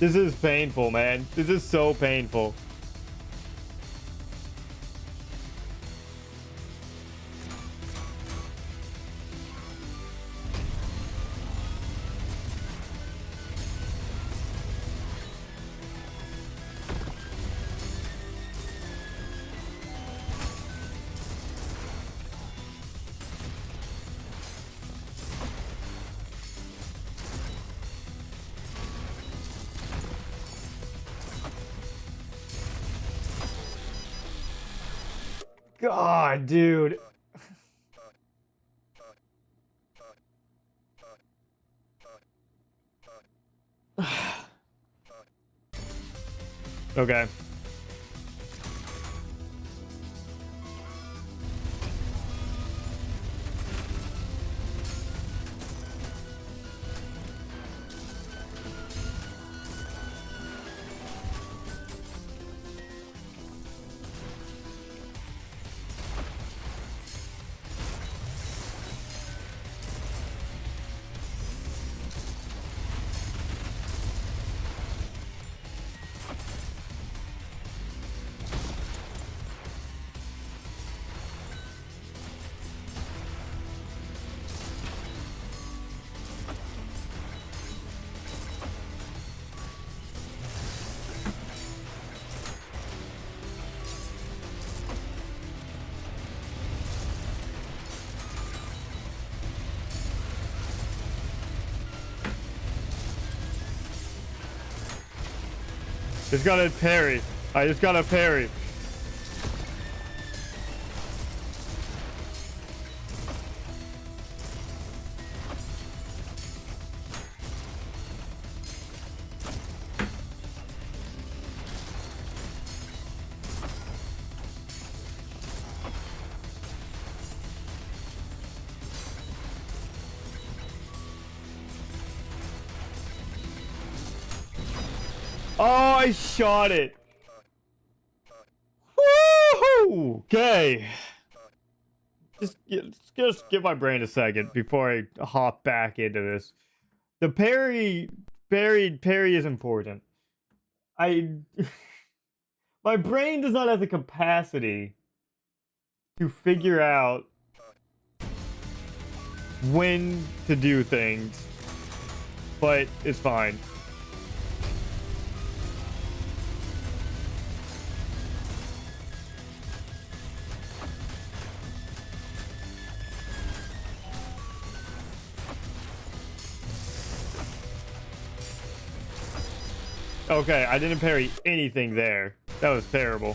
This is painful, man. This is so painful. God, dude. Okay. Just gotta parry. I just gotta parry. Oh, I shot it. Woohoo! Okay. Just give my brain a second before I hop back into this. The parry is important. My brain does not have the capacity to figure out when to do things, but it's fine. Okay, I didn't parry anything there. That was terrible.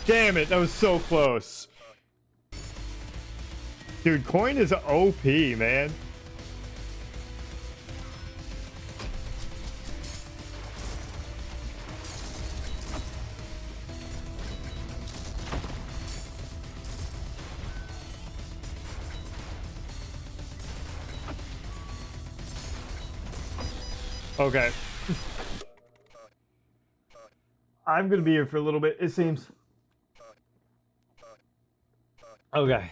Damn it, that was so close. Dude, coin is OP, man. Okay. I'm gonna be here for a little bit, it seems. Okay.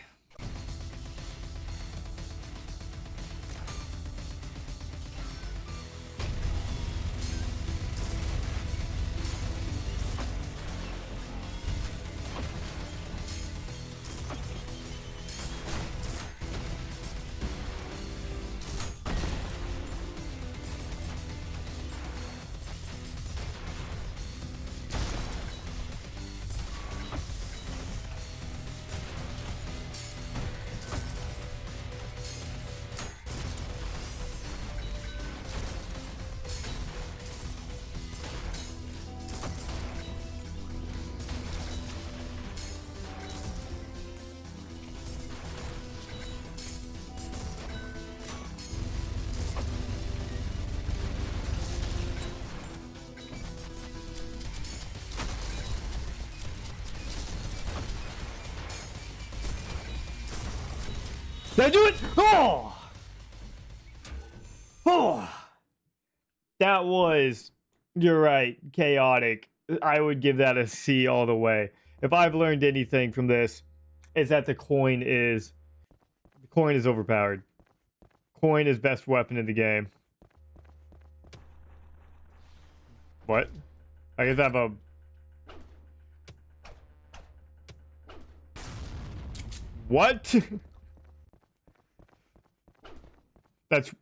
Did I do it? Oh! Oh! That was, you're right, chaotic. I would give that a C all the way. If I've learned anything from this, it's that the coin is overpowered. Coin is best weapon in the game. What? I guess I have a... What?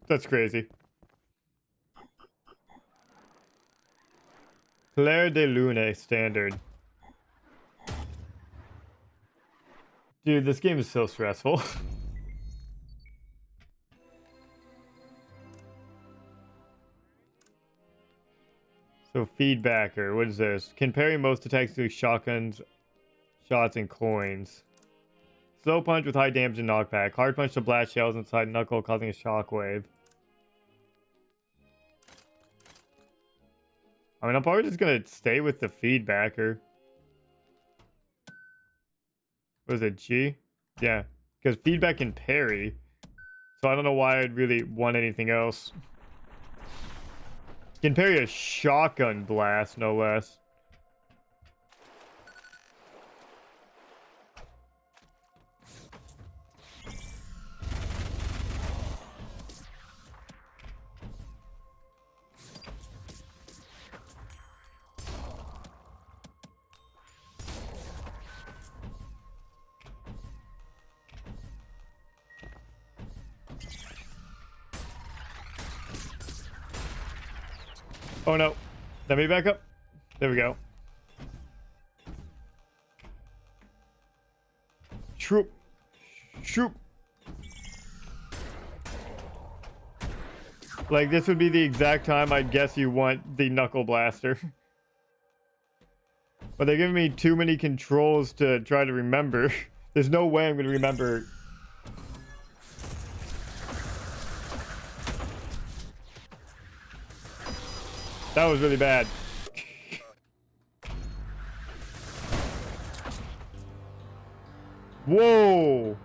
That's crazy. Claire de Lune standard. Dude, this game is so stressful. So feedbacker, what is this? Can parry most attacks through shotguns, shots, and coins. Slow punch with high damage and knockback. Hard punch to blast shells inside knuckle, causing a shockwave. I mean, I'm probably just gonna stay with the feedbacker. Was it G? Yeah, because feedback can parry. So I don't know why I'd really want anything else. Can parry a shotgun blast, no less. Oh no. Let me back up. There we go. Shroop. Shroop. Like, this would be the exact time I'd guess you want the Knuckle Blaster. But they're giving me too many controls to try to remember. There's no way I'm going to remember. That was really bad. Whoa!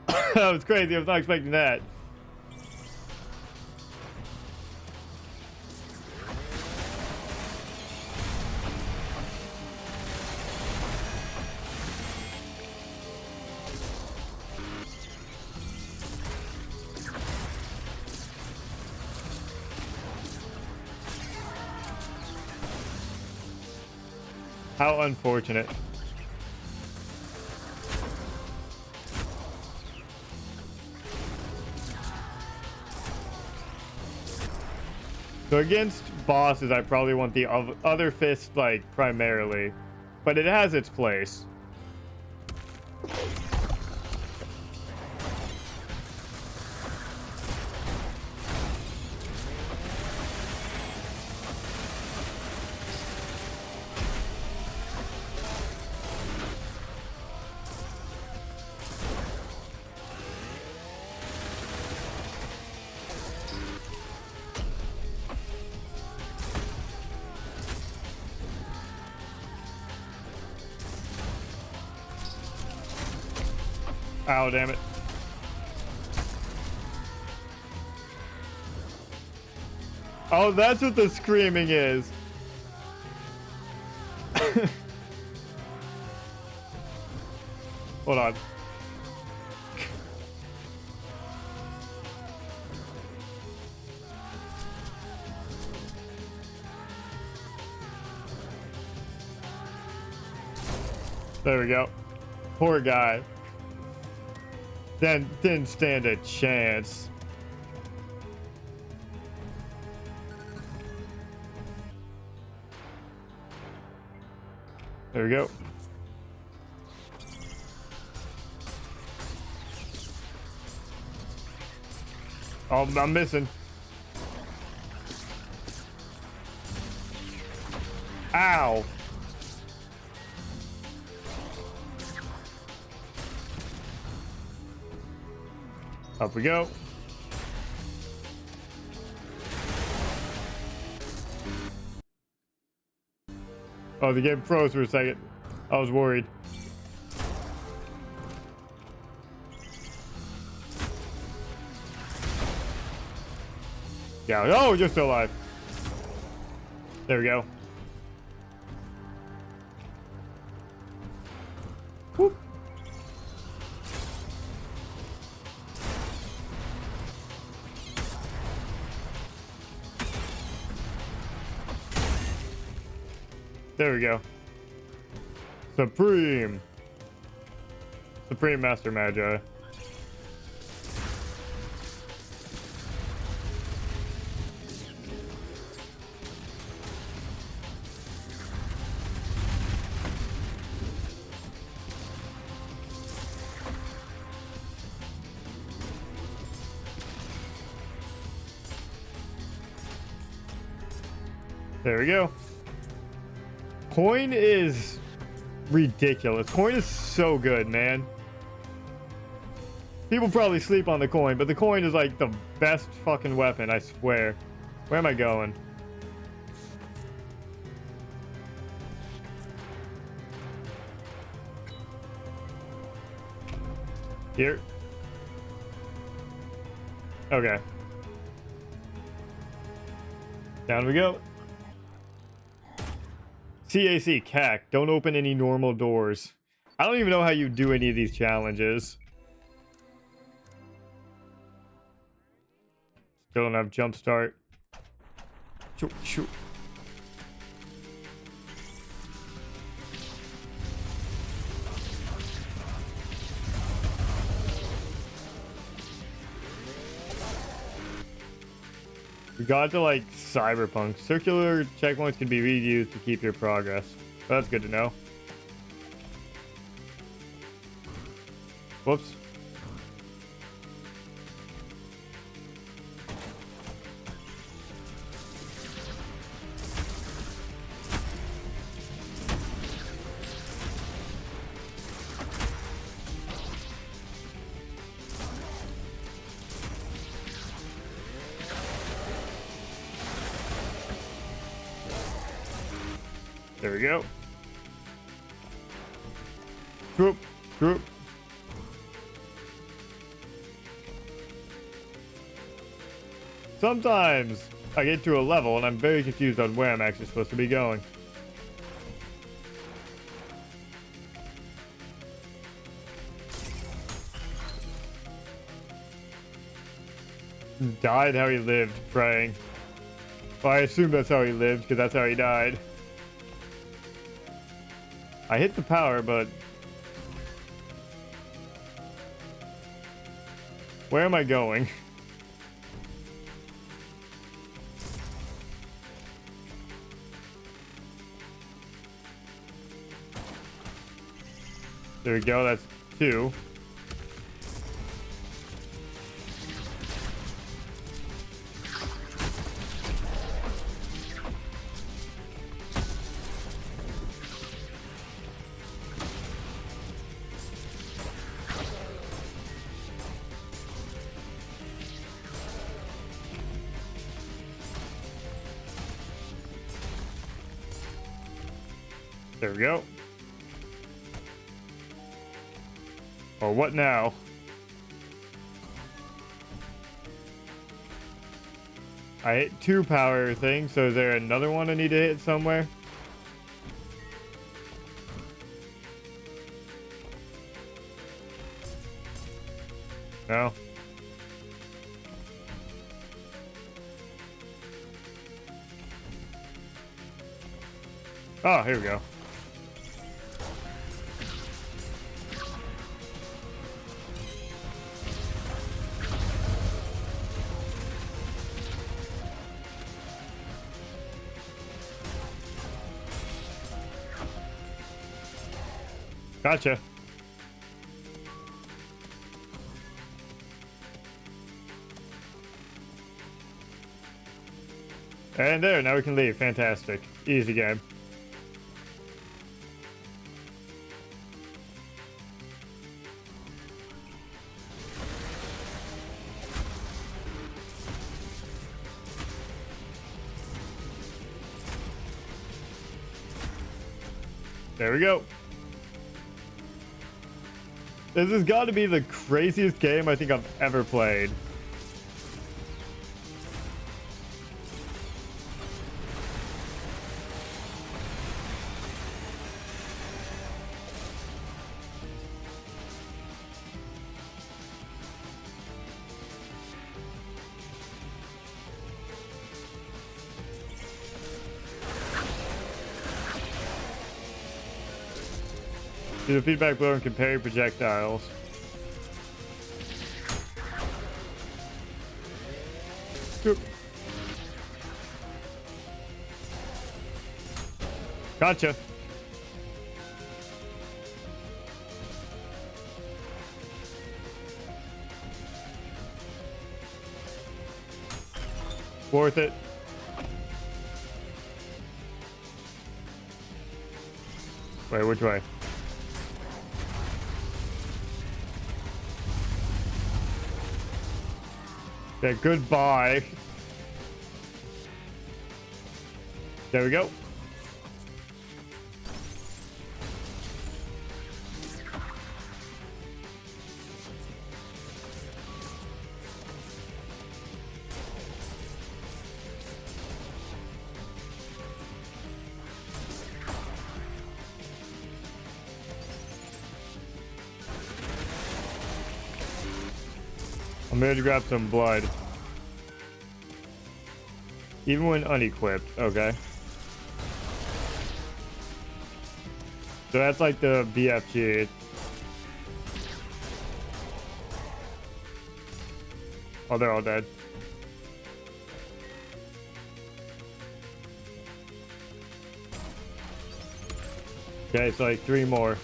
That was crazy. I was not expecting that. How unfortunate. So against bosses, I probably want the other fist, like, primarily. But it has its place. Ow, damn it. Oh, that's what the screaming is. Hold on. There we go. Poor guy. Didn't stand a chance. There we go. Oh, I'm missing. Ow. Up we go. Oh, the game froze for a second. I was worried. Yeah. Oh, you're still alive. There we go. Whoop. There we go. Supreme. Supreme Master Magi. There we go. Coin is ridiculous. Coin is so good, man. People probably sleep on the coin, but the coin is like the best fucking weapon, I swear. Where am I going? Here. Okay. Down we go. CAC, CAC, don't open any normal doors. I don't even know how you do any of these challenges. Still don't have jump start. Shoot, shoot. We got to like Cyberpunk. Circular checkpoints can be reused to keep your progress. So that's good to know. Whoops. There we go. Troop, troop. Sometimes I get to a level and I'm very confused on where I'm actually supposed to be going. Died how he lived, praying. Well, I assume that's how he lived, because that's how he died. I hit the power, but... where am I going? There we go, that's 2. There we go. Or what now? I hit 2 power things, so is there another one I need to hit somewhere? No. Oh, here we go. Gotcha. And there, now we can leave. Fantastic. Easy game. There we go. This has got to be the craziest game I think I've ever played. Use a feedback blower and can parry projectiles. Oop. Gotcha. Worth it. Wait, which way? Yeah, goodbye. There we go. I'm here to grab some blood. Even when unequipped, okay. So that's like the BFG. Oh, they're all dead. Okay, so like 3 more.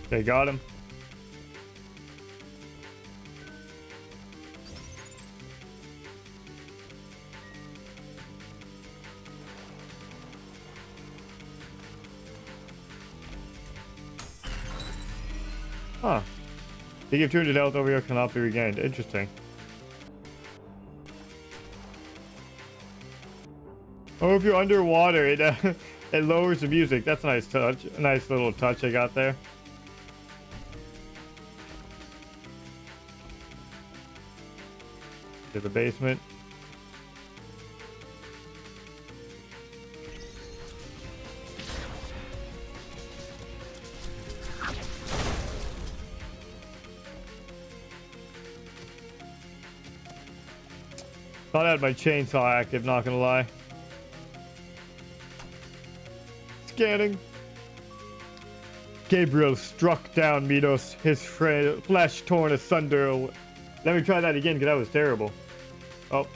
They got him. Huh. They give 200 health over here cannot be regained. Interesting. Oh, if you're underwater, it it lowers the music. That's a nice touch. A nice little touch I got there. To the basement. Thought I had my chainsaw active, not gonna lie. Scanning. Gabriel struck down Minos, his flesh torn asunder. Let me try that again, because that was terrible. Oh.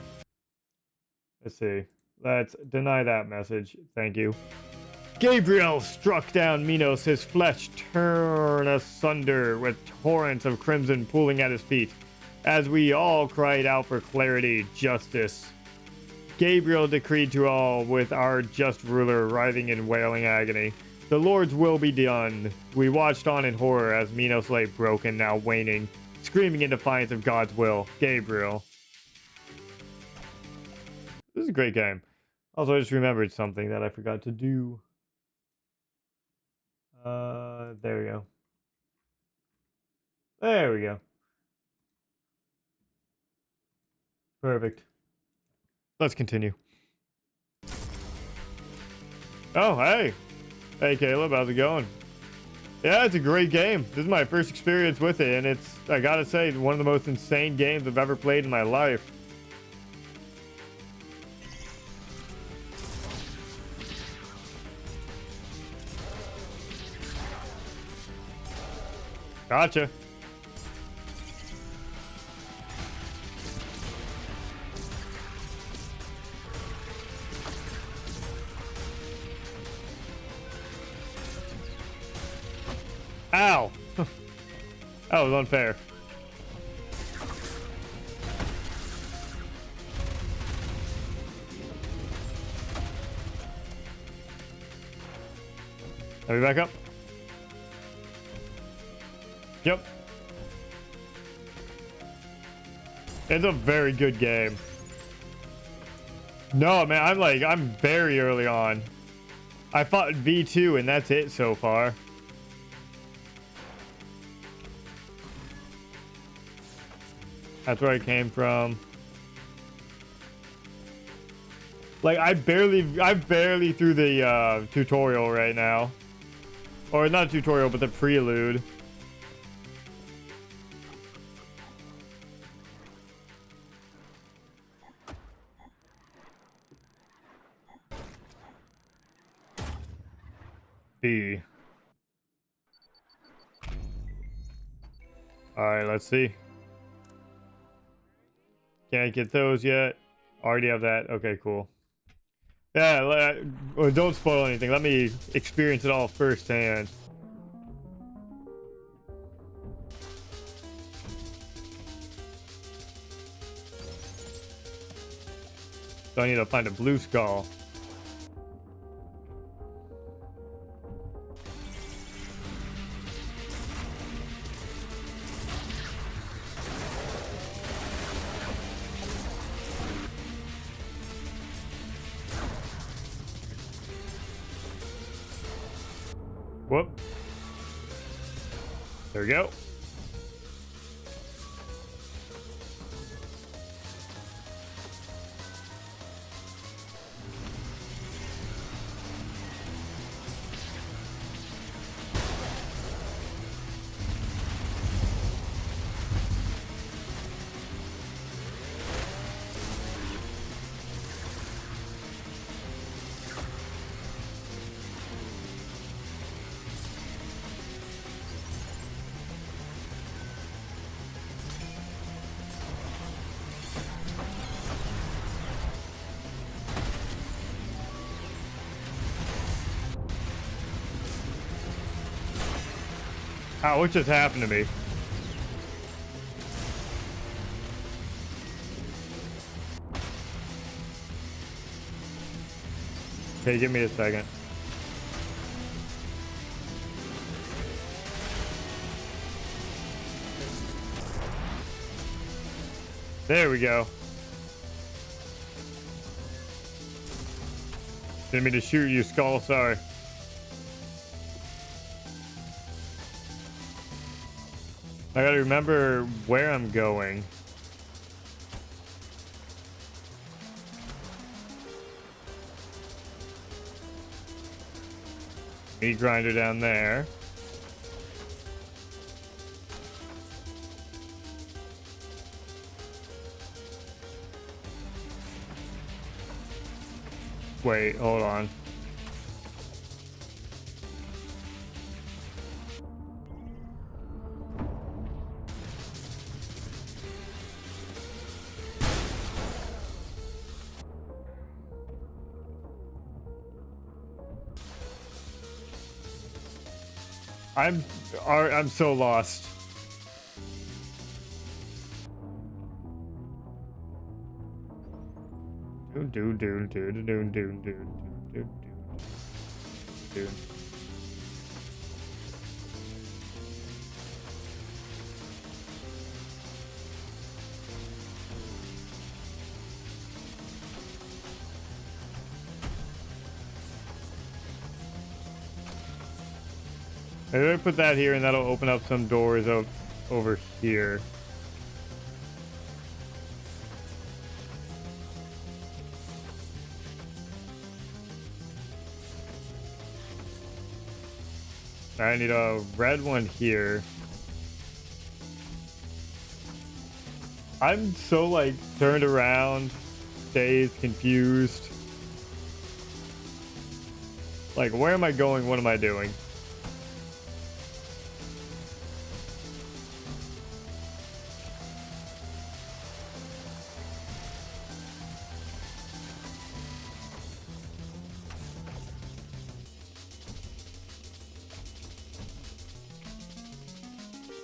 Let's see. Let's deny that message. Thank you. Gabriel struck down Minos, his flesh torn asunder, with torrents of crimson pooling at his feet. As we all cried out for clarity, justice. Gabriel decreed to all, with our just ruler writhing in wailing agony. The Lord's will be done. We watched on in horror as Minos lay broken, now waning, screaming in defiance of God's will. Gabriel. This is a great game. Also, I just remembered something that I forgot to do. There we go. There we go. Perfect. Let's continue. Oh, hey. Hey, Caleb, how's it going? Yeah, it's a great game. This is my first experience with it, and it's, I gotta say, one of the most insane games I've ever played in my life. Gotcha. Ow! That was unfair. Are we back up? Yep. It's a very good game. No, man, I'm very early on. I fought V2 and that's it so far. That's where I came from. Like I'm barely through the tutorial right now. Or not a tutorial, but the prelude. B. Alright, let's see. Can't get those yet. Already have that. Okay, cool. Yeah, well, don't spoil anything. Let me experience it all firsthand. So I need to find a blue skull. Whoop. There we go. Ow, what just happened to me? Okay, give me a second. There we go. Didn't mean to shoot you, Skull, sorry. I gotta remember where I'm going. Meat grinder down there. Wait, hold on. I'm so lost. Maybe I put that here and that'll open up some doors over here. I need a red one here. I'm so like turned around, dazed, confused. Like, where am I going? What am I doing?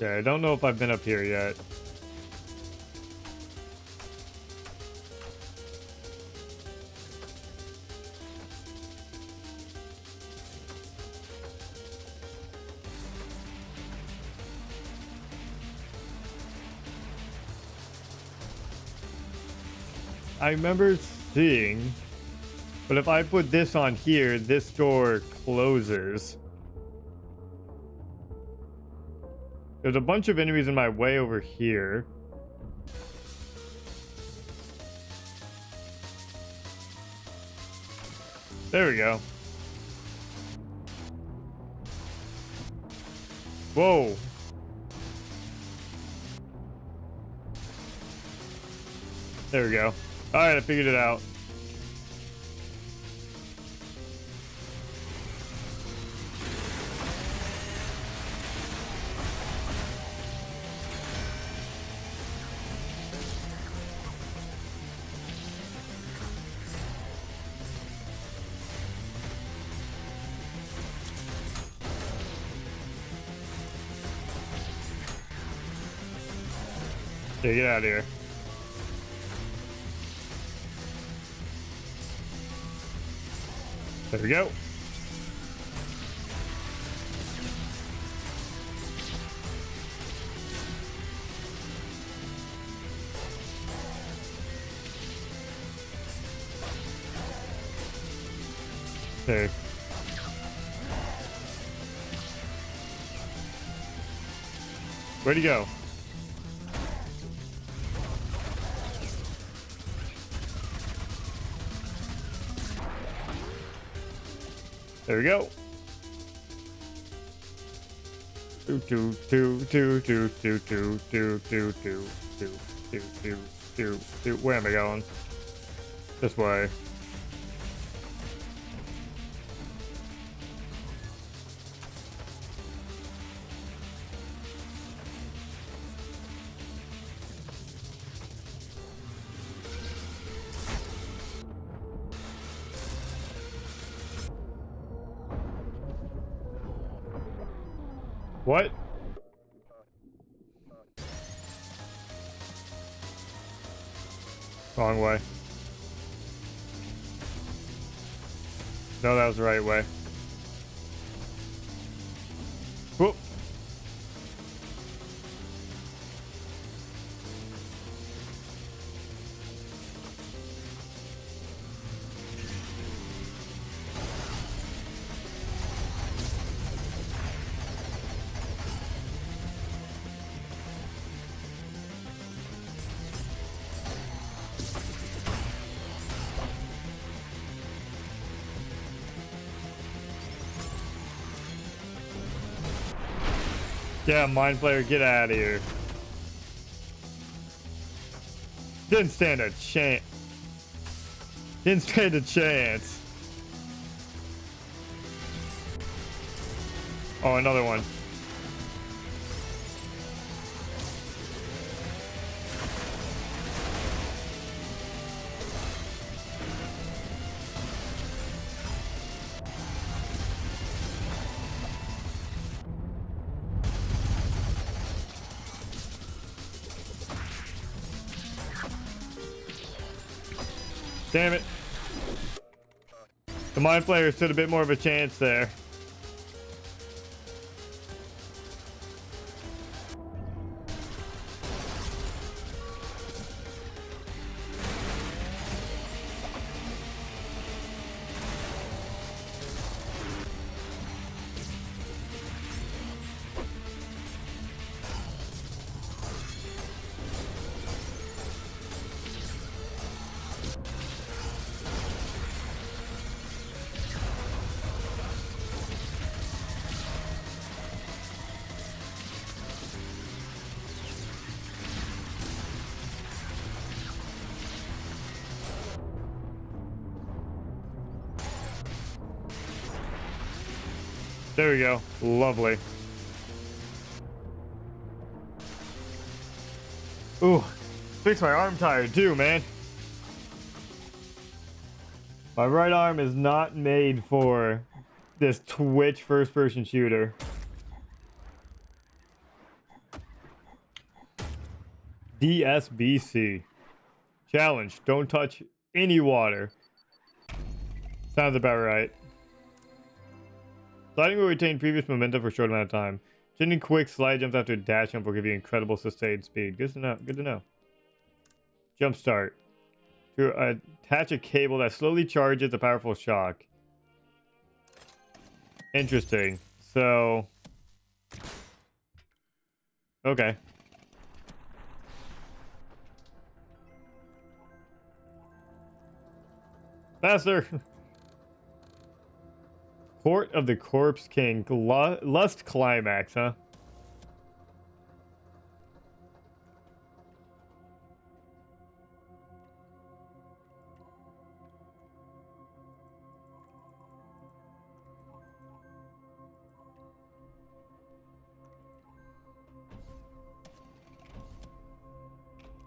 Yeah, I don't know if I've been up here yet. I remember seeing. But if I put this on here, this door closes. There's a bunch of enemies in my way over here. There we go. Whoa. There we go. Alright, I figured it out. Yeah, get out of here. There we go. There. Where'd he go? There we go. Where am I going? This way. What? Wrong way. No, that was the right way. Whoop. Yeah, Mind Flayer, get out of here. Didn't stand a chance. Didn't stand a chance. Oh, another one. Damn it. The Mind Flayer stood a bit more of a chance there. There we go. Lovely. Ooh, makes my arm tired too, man. My right arm is not made for this Twitch first-person shooter. DSBC. Challenge. Don't touch any water. Sounds about right. Sliding will retain previous momentum for a short amount of time. Getting quick slide jumps after a dash jump will give you incredible sustained speed. Good to know. Good to know. Jump start. To attach a cable that slowly charges a powerful shock. Interesting. So... Okay. Faster! Court of the Corpse King. Lust Climax, huh?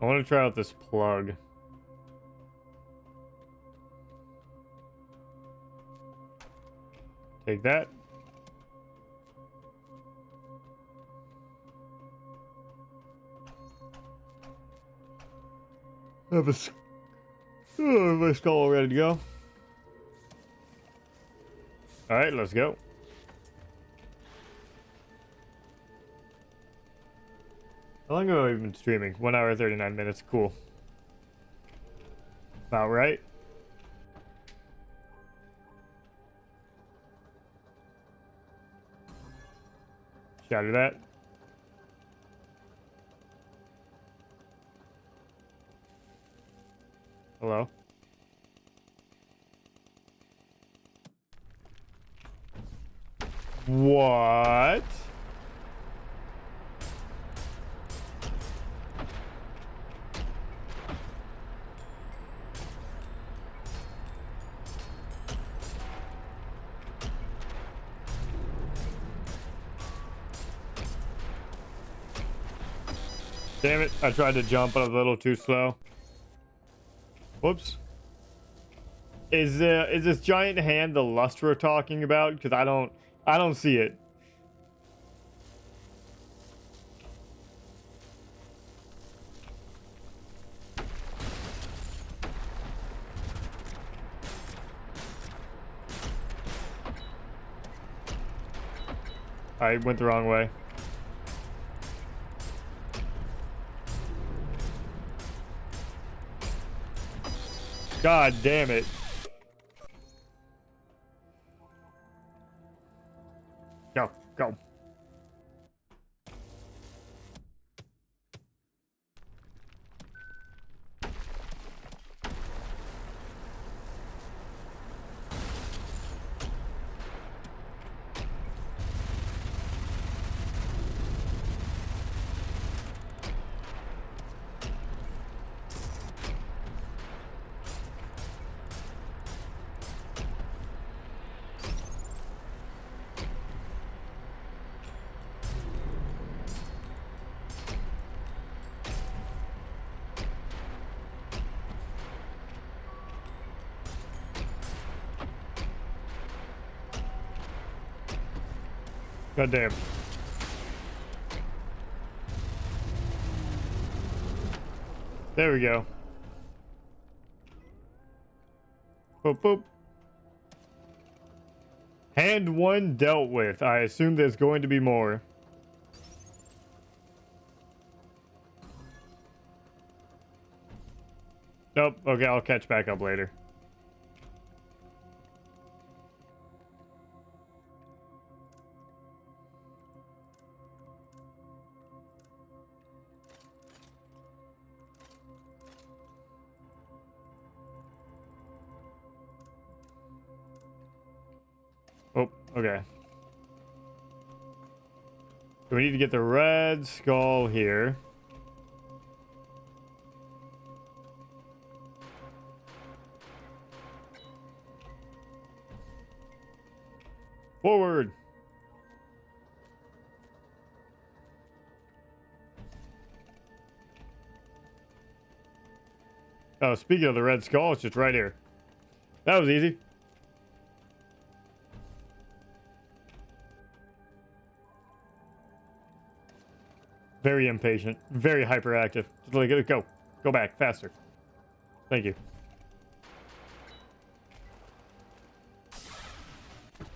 I want to try out this plug. Take that. Have my skull all ready to go. All right, let's go. How long have I been streaming? 1 hour 39 minutes. Cool. About right. Shatter that. Hello? What? Damn it, I tried to jump, but I was a little too slow. Whoops. Is this giant hand the lust we're talking about? Because I don't see it. I went the wrong way. God damn it. Go, go. God damn. There we go. Boop, boop. Hand one dealt with. I assume there's going to be more. Nope. Okay, I'll catch back up later. Oh, okay. So we need to get the red skull here. Forward. Oh, speaking of the red skull, it's just right here. That was easy. Very impatient, very hyperactive. Just let it go. Go back faster. Thank you.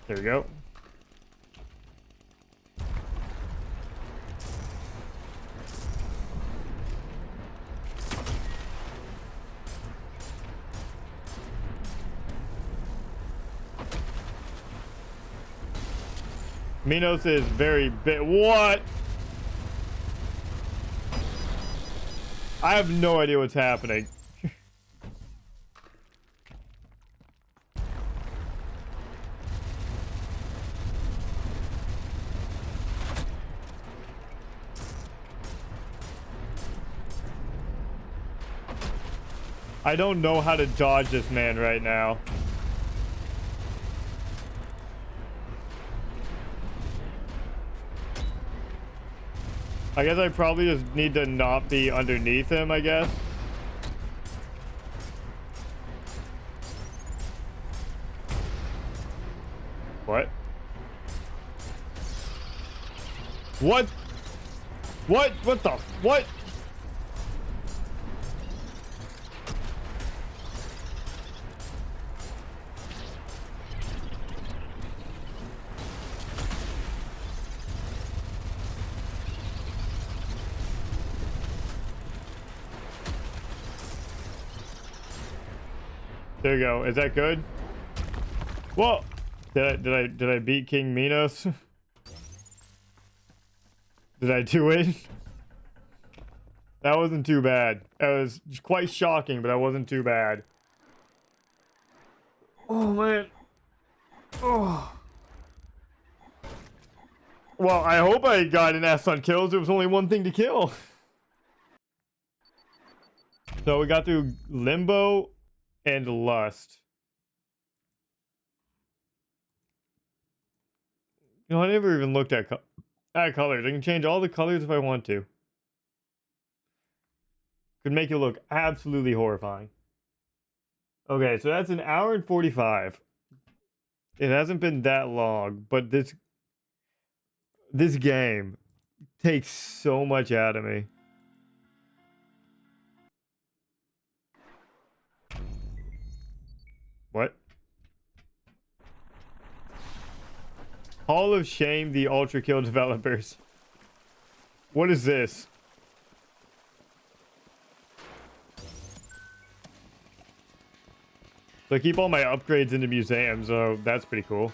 There we go. Minos is very big. What? I have no idea what's happening. I don't know how to dodge this man right now. I guess I probably just need to not be underneath him, I guess. What? What? What? What the? What? There you go. Is that good? Whoa! Did I beat King Minos? Did I do it? That wasn't too bad. That was quite shocking, but that wasn't too bad. Oh man. Oh. Well, I hope I got an S on kills. There was only one thing to kill. So we got through Limbo and Lust. You know, I never even looked at colors. I can change all the colors if I want to. Could make it look absolutely horrifying. Okay, so that's an hour and 45. It hasn't been that long, but this game takes so much out of me. What? Hall of Shame, the Ultrakill developers. What is this? So I keep all my upgrades into museums, so that's pretty cool.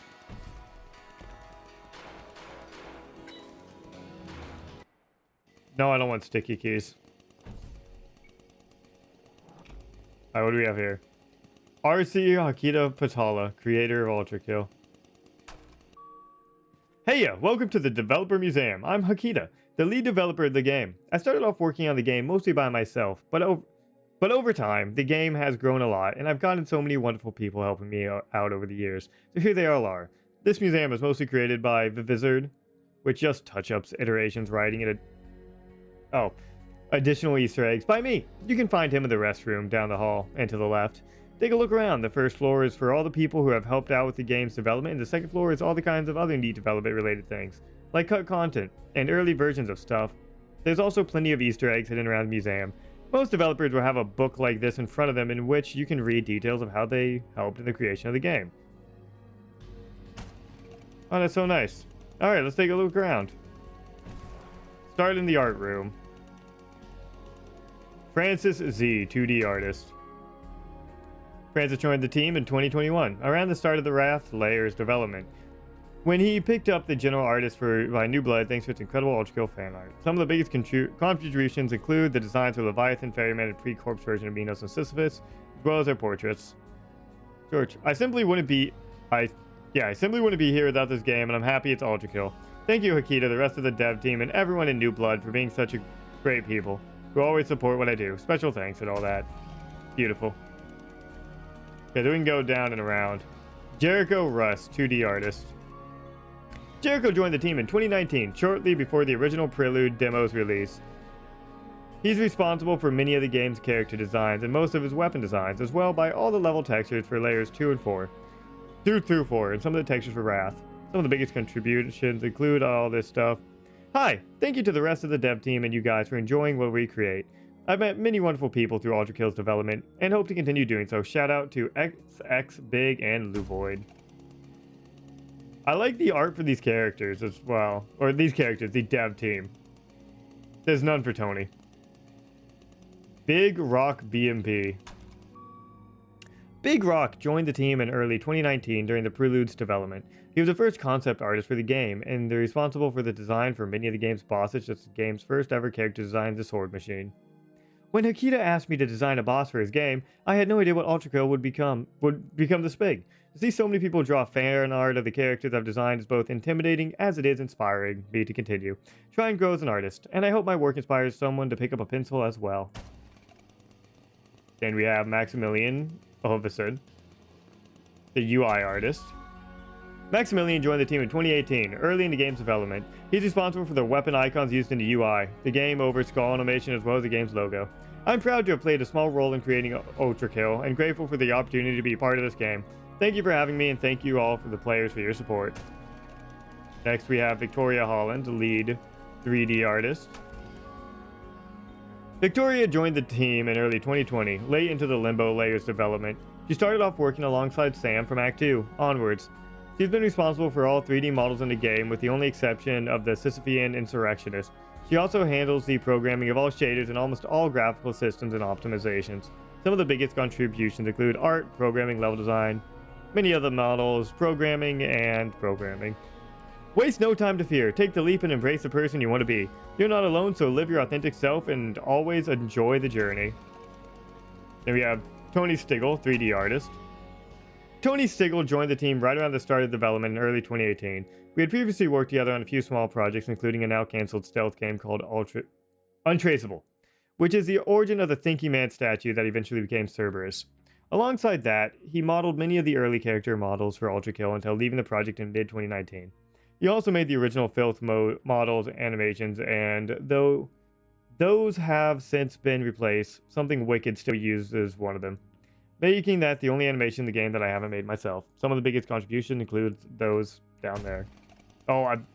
No, I don't want sticky keys. Alright, what do we have here? RC Hakita Patala, creator of Ultrakill. Heya, welcome to the Developer Museum. I'm Hakita, the lead developer of the game. I started off working on the game mostly by myself, but over time, the game has grown a lot, and I've gotten so many wonderful people helping me out over the years. So here they all are. This museum is mostly created by the Vizard, with just touch-ups, iterations, writing it. Additional Easter eggs by me. You can find him in the restroom down the hall and to the left. Take a look around. The first floor is for all the people who have helped out with the game's development, and the second floor is all the kinds of other neat development-related things, like cut content and early versions of stuff. There's also plenty of Easter eggs hidden around the museum. Most developers will have a book like this in front of them in which you can read details of how they helped in the creation of the game. Oh, that's so nice. Alright, let's take a look around. Start in the art room. Francis Z, 2D artist. Francis joined the team in 2021, around the start of the Wrath Layers development, when he picked up the general artist by New Blood thanks to its incredible Ultrakill fan art. Some of the biggest contributions include the designs for Leviathan, Ferryman, and pre-corpse version of Minos and Sisyphus, as well as their portraits. George, I simply wouldn't be here without this game, and I'm happy it's Ultrakill. Thank you, Hakita, the rest of the dev team, and everyone in New Blood for being such a great people who always support what I do. Special thanks and all that. Beautiful. Okay, then we can go down and around. Jericho Russ, 2D artist. Jericho joined the team in 2019, shortly before the original Prelude demo's release. He's responsible for many of the game's character designs and most of his weapon designs, as well by all the level textures for layers 2 and 4. 2 through 4, and some of the textures for Wrath. Some of the biggest contributions include all this stuff. Hi, thank you to the rest of the dev team and you guys for enjoying what we create. I've met many wonderful people through Ultrakill's development, and hope to continue doing so. Shout out to XX Big and Luvoid. I like the art for these characters as well. Or these characters, the dev team. There's none for Tony. Big Rock BMP. Big Rock joined the team in early 2019 during the Prelude's development. He was the first concept artist for the game, and they're responsible for the design for many of the game's bosses, such as the game's first ever character design, the Sword Machine. When Hakita asked me to design a boss for his game, I had no idea what Ultrakill would become this big. To see so many people draw fan art of the characters I've designed is both intimidating as it is inspiring me to continue. Try and grow as an artist, and I hope my work inspires someone to pick up a pencil as well. Then we have Maximilian Ovesen, the UI artist. Maximilian joined the team in 2018, early in the game's development. He's responsible for the weapon icons used in the UI, the game over skull animation, as well as the game's logo. I'm proud to have played a small role in creating Ultrakill, and grateful for the opportunity to be part of this game. Thank you for having me, and thank you all for the players for your support. Next we have Victoria Holland, the lead 3D artist. Victoria joined the team in early 2020, late into the Limbo Layers development. She started off working alongside Sam from Act 2 onwards. She's been responsible for all 3D models in the game, with the only exception of the Sisyphean Insurrectionist. She also handles the programming of all shaders and almost all graphical systems and optimizations. Some of the biggest contributions include art, programming, level design, many other models, programming, and programming. Waste no time to fear. Take the leap and embrace the person you want to be. You're not alone, so live your authentic self and always enjoy the journey. Then we have Tony Stigl, 3D artist. Tony Stigl joined the team right around the start of development in early 2018. We had previously worked together on a few small projects, including a now-cancelled stealth game called Untraceable, which is the origin of the Thinking Man statue that eventually became Cerberus. Alongside that, he modeled many of the early character models for Ultrakill until leaving the project in mid-2019. He also made the original Filth models, animations, and though those have since been replaced, Something Wicked still uses one of them, making that the only animation in the game that I haven't made myself. Some of the biggest contributions include those down there. Oh, I'm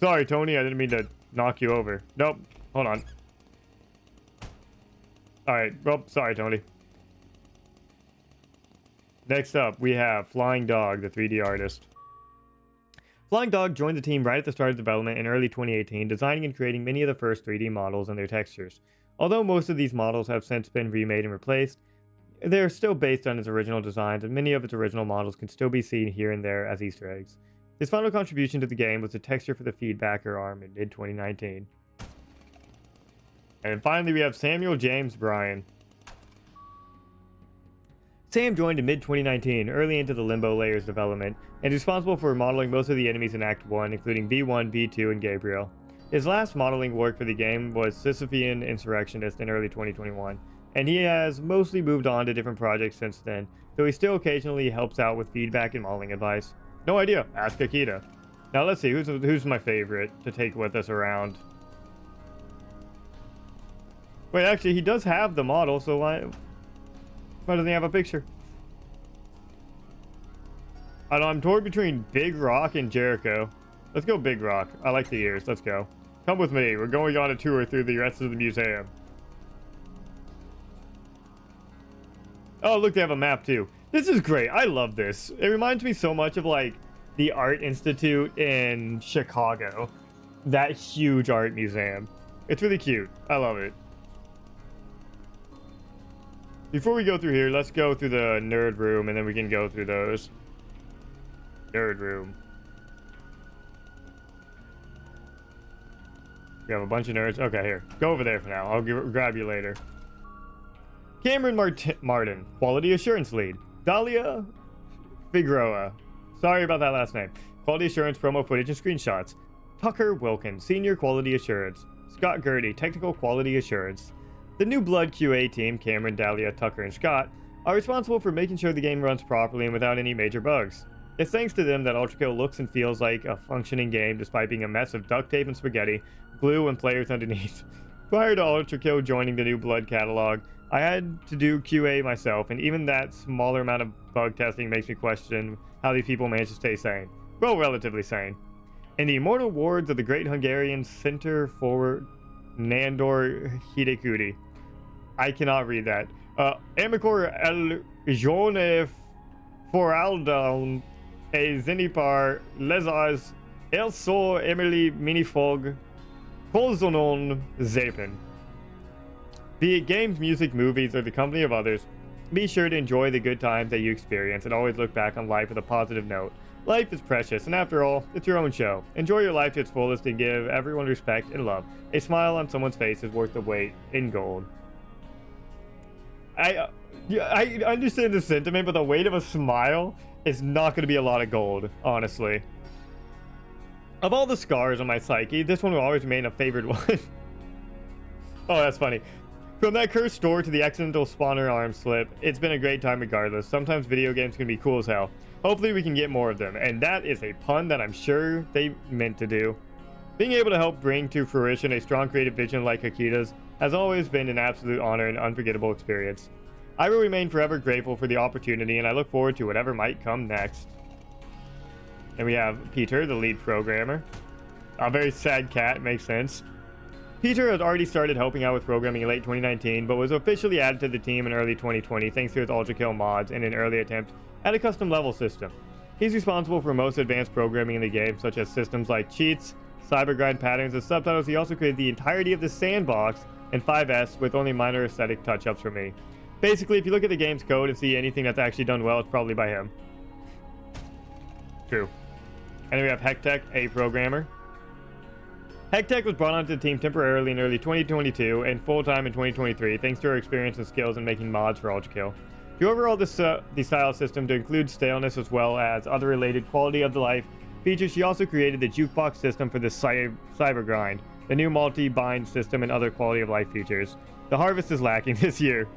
sorry, Tony. I didn't mean to knock you over. Nope. Hold on. Alright. Well, sorry, Tony. Next up, we have Flying Dog, the 3D artist. Flying Dog joined the team right at the start of development in early 2018, designing and creating many of the first 3D models and their textures. Although most of these models have since been remade and replaced, they're still based on its original designs, and many of its original models can still be seen here and there as Easter eggs. His final contribution to the game was the texture for the feedbacker arm in mid-2019. And finally, we have Samuel James Bryan. Sam joined in mid-2019, early into the Limbo Layers development, and is responsible for modeling most of the enemies in Act 1, including V1, V2, and Gabriel. His last modeling work for the game was Sisyphean Insurrectionist in early 2021, and he has mostly moved on to different projects since then, though he still occasionally helps out with feedback and modeling advice. No idea. Ask Akita. Now let's see, who's my favorite to take with us around? Wait, actually, he does have the model, so why doesn't he have a picture? I know, I'm torn between Big Rock and Jericho. Let's go Big Rock. I like the ears. Let's go. Come with me. We're going on a tour through the rest of the museum. Oh, look, they have a map too. This is great. I love this. It reminds me so much of, like, the Art Institute in Chicago. That huge art museum. It's really cute. I love it. Before we go through here, let's go through the nerd room, and then we can go through those. Nerd room. We have a bunch of nerds. Okay, here. Go over there for now. I'll grab you later. Cameron Martin, Quality Assurance Lead. Dahlia Figueroa. Sorry about that last name. Quality Assurance promo footage and screenshots. Tucker Wilkins, Senior Quality Assurance. Scott Gertie, Technical Quality Assurance. The New Blood QA team, Cameron, Dahlia, Tucker, and Scott, are responsible for making sure the game runs properly and without any major bugs. It's thanks to them that Ultrakill looks and feels like a functioning game despite being a mess of duct tape and spaghetti, glue, and players underneath. Prior to Ultrakill joining the New Blood catalog, I had to do QA myself, and even that smaller amount of bug testing makes me question how these people manage to stay sane. Well, relatively sane. In the immortal words of the great Hungarian center forward Nandor Hidekuri, I cannot read that. Amicor el Jone Foraldon e Zenipar Lesars El So Emily Minifog Kolzonon Zapen. Be it games, music, movies, or the company of others, Be sure to enjoy the good times that you experience and always look back on life with a positive note. Life is precious, and after all, it's your own show. Enjoy your life to its fullest and give everyone respect and love. A smile on someone's face is worth the weight in gold. I understand the sentiment, but the weight of a smile is not going to be a lot of gold, honestly. Of all the scars on my psyche, this one will always remain a favorite one. Oh, that's funny. From that cursed door to the accidental spawner arm slip, it's been a great time regardless. Sometimes video games can be cool as hell. Hopefully we can get more of them, and that is a pun that I'm sure they meant to do. Being able to help bring to fruition a strong creative vision like Akita's has always been an absolute honor and unforgettable experience. I will remain forever grateful for the opportunity, and I look forward to whatever might come next. And we have Peter, the lead programmer. A very sad cat, makes sense. Peter has already started helping out with programming in late 2019, but was officially added to the team in early 2020 thanks to his Ultrakill mods and an early attempt at a custom level system. He's responsible for most advanced programming in the game, such as systems like cheats, cybergrind patterns, and subtitles. He also created the entirety of the sandbox and 5S with only minor aesthetic touch-ups from me. Basically, if you look at the game's code and see anything that's actually done well, it's probably by him. True. And then we have Hectech, a programmer. Hectech was brought onto the team temporarily in early 2022 and full-time in 2023 thanks to her experience and skills in making mods for Ultrakill. To overhaul the style system to include staleness as well as other related quality of the life features, she also created the jukebox system for the cybergrind, the new multi-bind system, and other quality of life features. The harvest is lacking this year.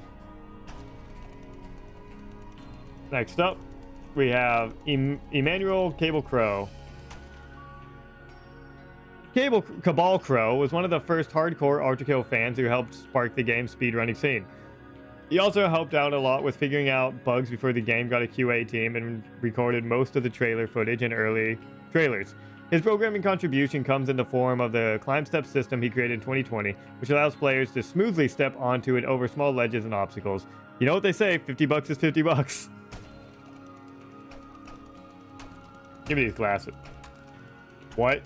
Next up, we have Emmanuel Cable Crow. Cabal Crow was one of the first hardcore Ultrakill fans who helped spark the game's speedrunning scene. He also helped out a lot with figuring out bugs before the game got a QA team and recorded most of the trailer footage and early trailers. His programming contribution comes in the form of the climb step system he created in 2020, which allows players to smoothly step onto and over small ledges and obstacles. You know what they say, 50 bucks is 50 bucks. Give me these glasses. What?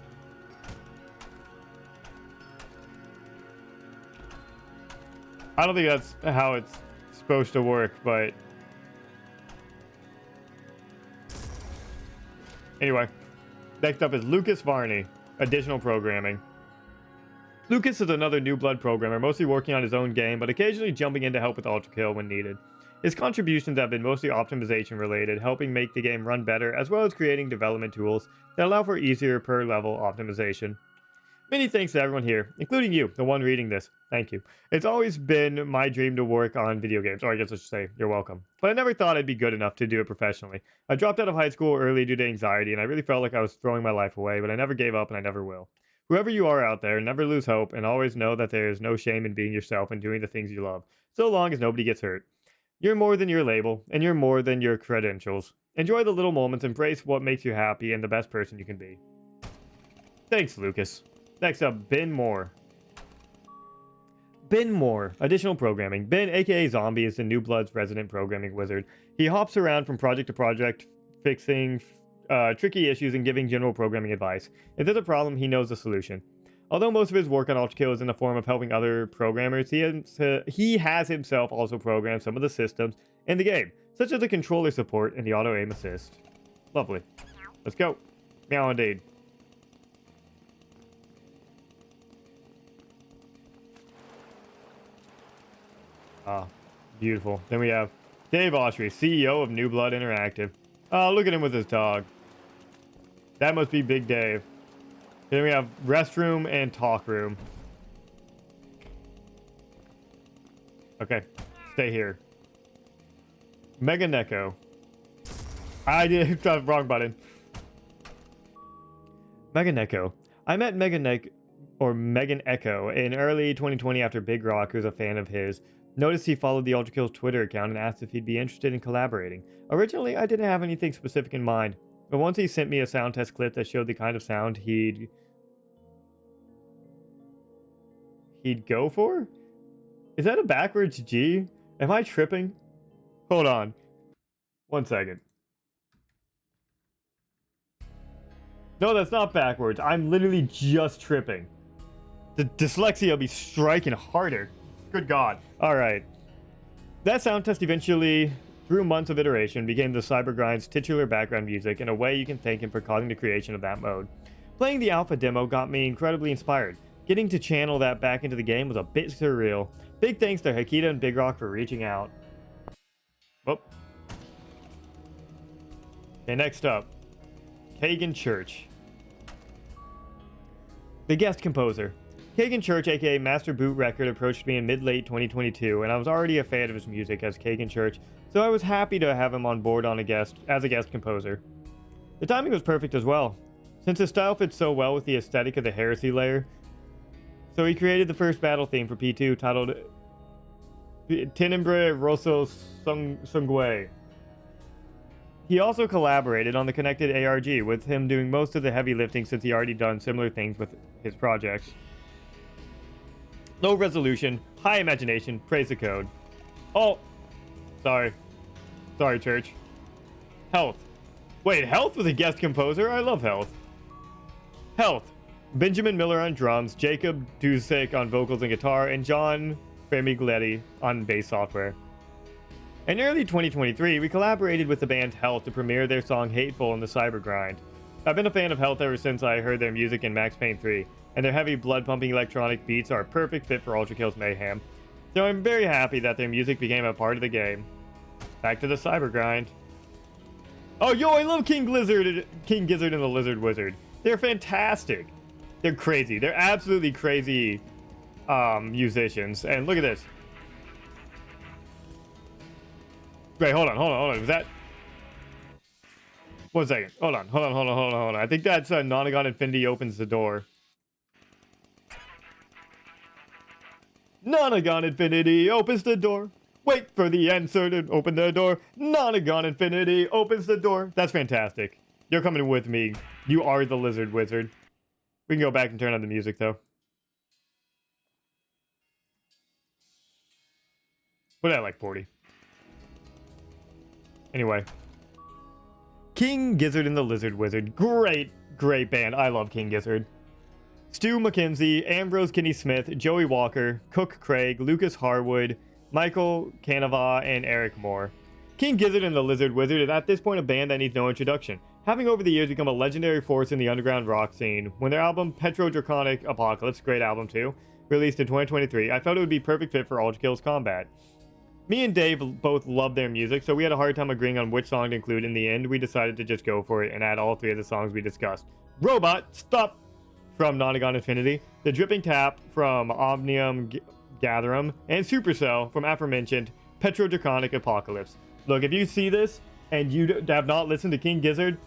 I don't think that's how it's supposed to work, but anyway. Next up is Lucas Varney, additional programming. Lucas is another new blood programmer, mostly working on his own game, but occasionally jumping in to help with Ultrakill when needed. His contributions have been mostly optimization related, helping make the game run better, as well as creating development tools that allow for easier per level optimization. Many thanks to everyone here, including you, the one reading this. Thank you. It's always been my dream to work on video games, or I guess I should say, you're welcome. But I never thought I'd be good enough to do it professionally. I dropped out of high school early due to anxiety, and I really felt like I was throwing my life away, but I never gave up and I never will. Whoever you are out there, never lose hope, and always know that there is no shame in being yourself and doing the things you love, so long as nobody gets hurt. You're more than your label, and you're more than your credentials. Enjoy the little moments, embrace what makes you happy, and the best person you can be. Thanks, Lucas. Next up, Ben Moore. Ben Moore, additional programming. Ben, aka Zombie, is the New Blood's resident programming wizard. He hops around from project to project, fixing tricky issues and giving general programming advice. If there's a problem, he knows the solution. Although most of his work on Ultrakill is in the form of helping other programmers, he has himself also programmed some of the systems in the game, such as the controller support and the auto-aim assist. Lovely. Let's go. Meow indeed. Ah, beautiful. Then we have Dave Austry, CEO of New Blood Interactive. Oh, look at him with his dog. That must be Big Dave. Then we have Restroom and Talk Room. Okay, stay here. Mega Neko. I did the wrong button. Mega Neko. I met Megan Echo in early 2020 after Big Rock, who's a fan of his, noticed he followed the Ultrakill's Twitter account and asked if he'd be interested in collaborating. Originally, I didn't have anything specific in mind, but once he sent me a sound test clip that showed the kind of sound he'd go for? Is that a backwards G? Am I tripping? Hold on. 1 second. No, that's not backwards. I'm literally just tripping. The dyslexia will be striking harder. Good God. All right. That sound test eventually, through months of iteration, became the Cybergrind's titular background music in a way you can thank him for causing the creation of that mode. Playing the alpha demo got me incredibly inspired. Getting to channel that back into the game was a bit surreal. Big thanks to Hakita and Big Rock for reaching out. Oh. Okay, next up. Kagan Church. The guest composer. Kagan Church, aka Master Boot Record, approached me in mid-late 2022, and I was already a fan of his music as Kagan Church, so I was happy to have him on board as a guest composer. The timing was perfect as well, since his style fits so well with the aesthetic of the Heresy layer. So he created the first battle theme for P2 titled Tenebre Rosso Sangue. He also collaborated on the connected ARG, with him doing most of the heavy lifting since he already done similar things with his projects. Low resolution, high imagination, praise the code. Oh, sorry. Sorry, Church. Health. Wait, Health was a guest composer? I love Health. Health. Benjamin Miller on drums, Jacob Dusek on vocals and guitar, and John Fermigletti on bass software. In early 2023, we collaborated with the band Health to premiere their song Hateful in the Cybergrind. I've been a fan of Health ever since I heard their music in Max Payne 3, and their heavy blood-pumping electronic beats are a perfect fit for Ultrakill's mayhem. So I'm very happy that their music became a part of the game. Back to the Cybergrind. Oh, yo, I love King Gizzard and the Lizard Wizard. They're fantastic. They're crazy. They're absolutely crazy musicians. And look at this. Wait, hold on. Was that... 1 second. Hold on. I think that's Nonagon Infinity opens the door. Nonagon Infinity opens the door. Wait for the answer to open the door. Nonagon Infinity opens the door. That's fantastic. You're coming with me. You are the Lizard Wizard. We can go back and turn on the music, though. What at like 40? Anyway. King Gizzard and the Lizard Wizard. Great band. I love King Gizzard. Stu McKenzie, Ambrose Kinney Smith, Joey Walker, Cook Craig, Lucas Harwood, Michael Canova, and Eric Moore. King Gizzard and the Lizard Wizard is at this point a band that needs no introduction, having over the years become a legendary force in the underground rock scene. When their album Petro Draconic Apocalypse, great album too, released in 2023, I felt it would be perfect fit for Ultrakill's combat. Me and Dave both love their music, so we had a hard time agreeing on which song to include. In the end, we decided to just go for it and add all 3 of the songs we discussed. Robot, Stop! From Nonagon Infinity, The Dripping Tap from Omnium Gatherum, and Supercell from aforementioned Petro Draconic Apocalypse. Look, if you see this and you have not listened to King Gizzard,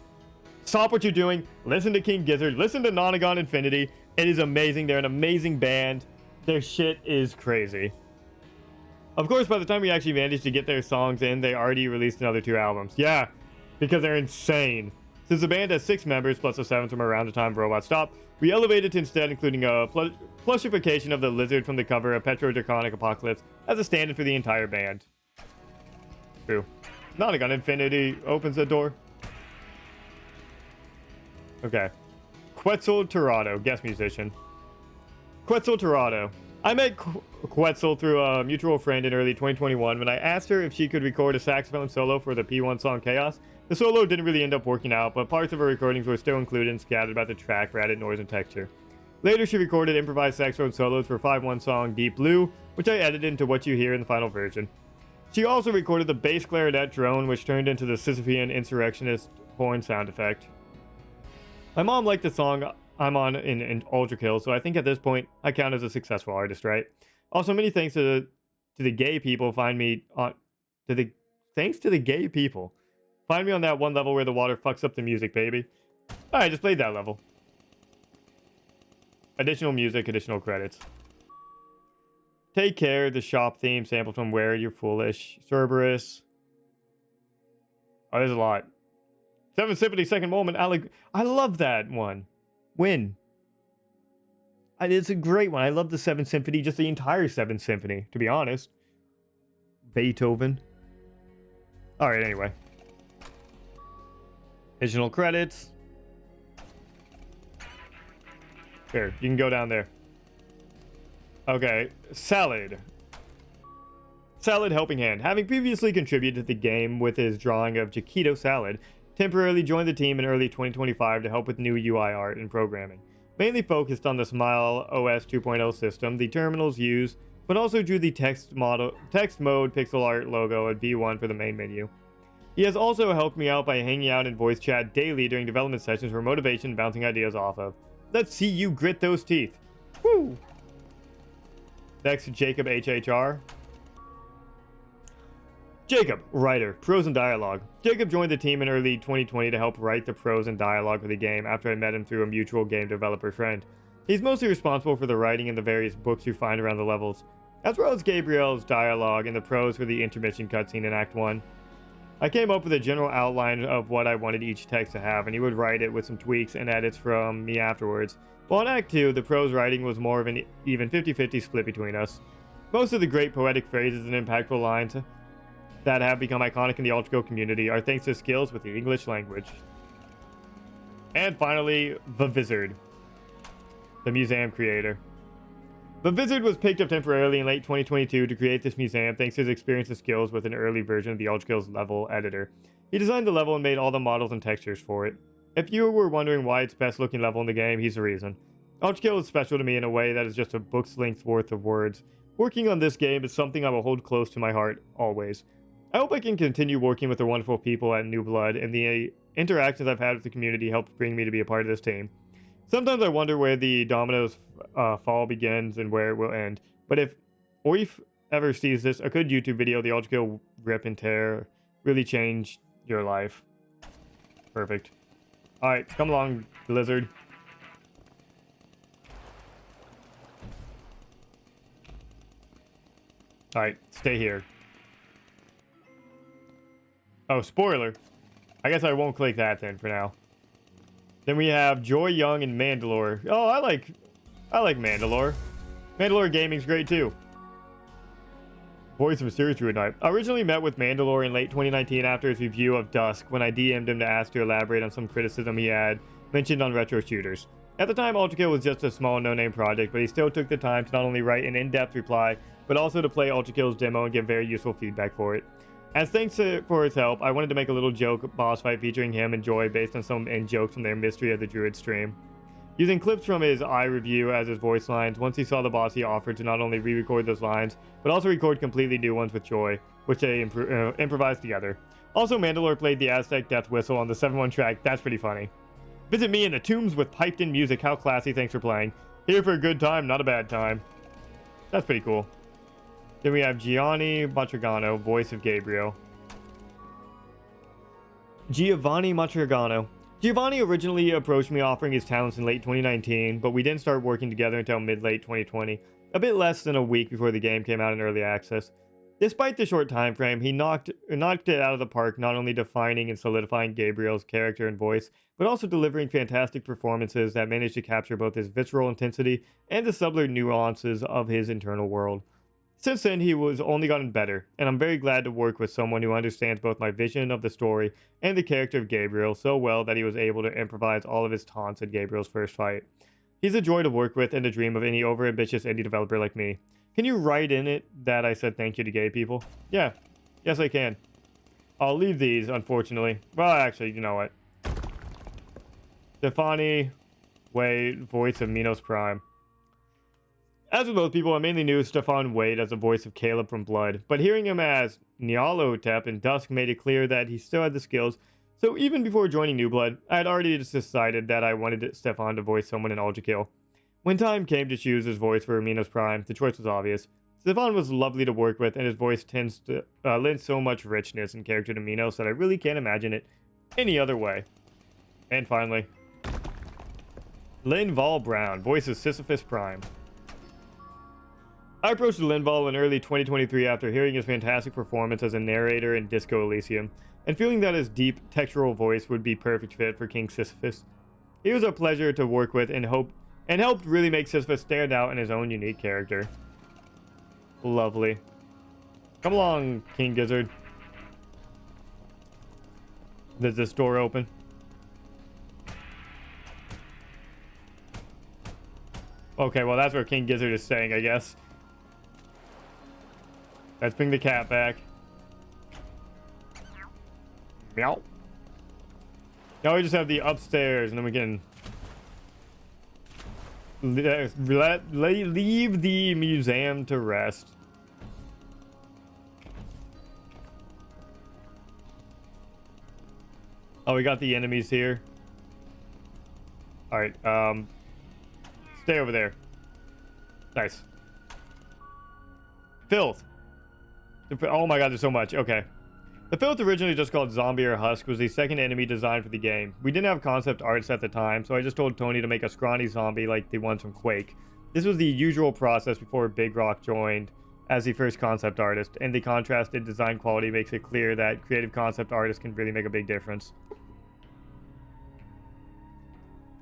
stop what you're doing, listen to King Gizzard, listen to Nonagon Infinity. It is amazing. They're an amazing band. Their shit is crazy. Of course, by the time we actually managed to get their songs in, they already released another 2 albums. Yeah, because they're insane. Since the band has 6 members, plus a 7th from around the time of Robot Stop, we elevated to instead including a plushification of the lizard from the cover of Petro Draconic Apocalypse as a stand-in for the entire band. True. Nonagon Infinity opens the door. Okay. Quetzal Tirado, guest musician. Quetzal Tirado. I met Quetzal through a mutual friend in early 2021 when I asked her if she could record a saxophone solo for the P1 song Chaos. The solo didn't really end up working out, but parts of her recordings were still included and scattered about the track for added noise and texture. Later, she recorded improvised saxophone solos for 5-1 song Deep Blue, which I edited into what you hear in the final version. She also recorded the bass clarinet drone, which turned into the Sisyphean insurrectionist horn sound effect. My mom liked the song I'm on in Ultrakill, so I think at this point I count as a successful artist, right? Also, many thanks to the gay people find me on thanks to the gay people. Find me on that one level where the water fucks up the music, baby. Alright, just played that level. Additional music, additional credits. Take Care, the shop theme, sampled from Where You're Foolish, Cerberus. Oh, there's a lot. 7th Symphony, Second Moment, I love that one. Win. It's a great one. I love the 7th Symphony, just the entire 7th Symphony, to be honest. Beethoven. Alright, anyway. Additional credits. Here, you can go down there. Okay, Salad. Salad Helping Hand. Having previously contributed to the game with his drawing of Chiquito Salad, temporarily joined the team in early 2025 to help with new UI art and programming. Mainly focused on the Smile OS 2.0 system the terminals use, but also drew the text mode pixel art logo at V1 for the main menu. He has also helped me out by hanging out in voice chat daily during development sessions for motivation and bouncing ideas off of. Let's see you grit those teeth. Woo! Next, Jacob HHR. Jacob, writer, prose and dialogue. Jacob joined the team in early 2020 to help write the prose and dialogue for the game after I met him through a mutual game developer friend. He's mostly responsible for the writing in the various books you find around the levels, as well as Gabriel's dialogue and the prose for the intermission cutscene in Act 1. I came up with a general outline of what I wanted each text to have, and he would write it with some tweaks and edits from me afterwards. While in Act 2, the prose writing was more of an even 50-50 split between us. Most of the great poetic phrases and impactful lines that have become iconic in the Ultrakill community are thanks to skills with the English language. And finally, The Vizard, the museum creator. The Vizard was picked up temporarily in late 2022 to create this museum thanks to his experience and skills with an early version of the Ultrakill's level editor. He designed the level and made all the models and textures for it. If you were wondering why it's the best looking level in the game, he's the reason. Ultrakill is special to me in a way that is just a book's length worth of words. Working on this game is something I will hold close to my heart, always. I hope I can continue working with the wonderful people at New Blood, and the interactions I've had with the community helped bring me to be a part of this team. Sometimes I wonder where the dominoes fall begins and where it will end. But if Oif ever sees this, a good YouTube video, the Ultrakill rip and tear, really changed your life. Perfect. Alright, come along, lizard. Alright, stay here. Oh, spoiler. I guess I won't click that then for now. Then we have Joy Young and Mandalore. Oh, I like Mandalore. Mandalore Gaming's great too. Voice of Mysterious Druid Knight. I originally met with Mandalore in late 2019 after his review of Dusk when I DM'd him to ask to elaborate on some criticism he had mentioned on retro shooters. At the time, Ultrakill was just a small no-name project, but he still took the time to not only write an in-depth reply, but also to play Ultrakill's demo and give very useful feedback for it. As thanks for his help, I wanted to make a little joke boss fight featuring him and Joy based on some in-jokes from their Mystery of the Druid stream. Using clips from his iReview as his voice lines, once he saw the boss he offered to not only re-record those lines, but also record completely new ones with Joy, which they improvised together. Also, Mandalore played the Aztec Death Whistle on the 7-1 track. That's pretty funny. Visit me in the tombs with piped-in music. How classy, thanks for playing. Here for a good time, not a bad time. That's pretty cool. Then we have Giovanni Matrigano, voice of Gabriel. Giovanni Matrigano. Giovanni originally approached me offering his talents in late 2019, but we didn't start working together until mid-late 2020, a bit less than a week before the game came out in early access. Despite the short time frame, he knocked it out of the park, not only defining and solidifying Gabriel's character and voice, but also delivering fantastic performances that managed to capture both his visceral intensity and the subtler nuances of his internal world. Since then, he was only gotten better, and I'm very glad to work with someone who understands both my vision of the story and the character of Gabriel so well that he was able to improvise all of his taunts in Gabriel's first fight. He's a joy to work with and a dream of any overambitious indie developer like me. Can you write in it that I said thank you to gay people? Yeah. Yes, I can. I'll leave these, unfortunately. Well, actually, you know what? Stefani Wade, voice of Minos Prime. As with most people, I mainly knew Stefan Wade as the voice of Caleb from Blood, but hearing him as Nyarlathotep in Dusk made it clear that he still had the skills, so even before joining New Blood, I had already decided that I wanted Stefan to voice someone in Ultrakill. When time came to choose his voice for Minos Prime, the choice was obvious. Stefan was lovely to work with, and his voice tends to lend so much richness and character to Minos that I really can't imagine it any other way. And finally, Linval Brown, voice of Sisyphus Prime. I approached Linval in early 2023 after hearing his fantastic performance as a narrator in Disco Elysium, and feeling that his deep, textural voice would be perfect fit for King Sisyphus. He was a pleasure to work with and helped really make Sisyphus stand out in his own unique character. Lovely. Come along, King Gizzard. Does this door open? Okay, well that's where King Gizzard is staying, I guess. Let's bring the cat back. Meow. Now we just have the upstairs, and then we can leave the museum to rest. Oh, we got the enemies here. All right, stay over there. Nice. Filth. Oh my god, there's so much. Okay. The filth, originally just called Zombie or Husk, was the second enemy designed for the game. We didn't have concept arts at the time, so I just told Tony to make a scrawny zombie like the ones from Quake. This was the usual process before Big Rock joined as the first concept artist, and the contrasted design quality makes it clear that creative concept artists can really make a big difference.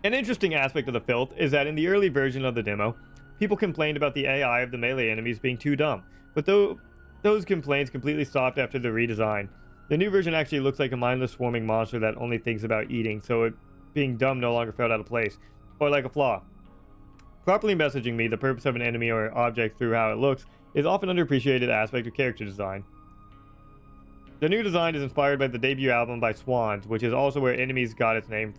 An interesting aspect of the filth is that in the early version of the demo, people complained about the AI of the melee enemies being too dumb, but those complaints completely stopped after the redesign. The new version actually looks like a mindless swarming monster that only thinks about eating, so it being dumb no longer felt out of place, or like a flaw. Properly messaging me the purpose of an enemy or object through how it looks is often underappreciated aspect of character design. The new design is inspired by the debut album by Swans, which is also where Enemies got its name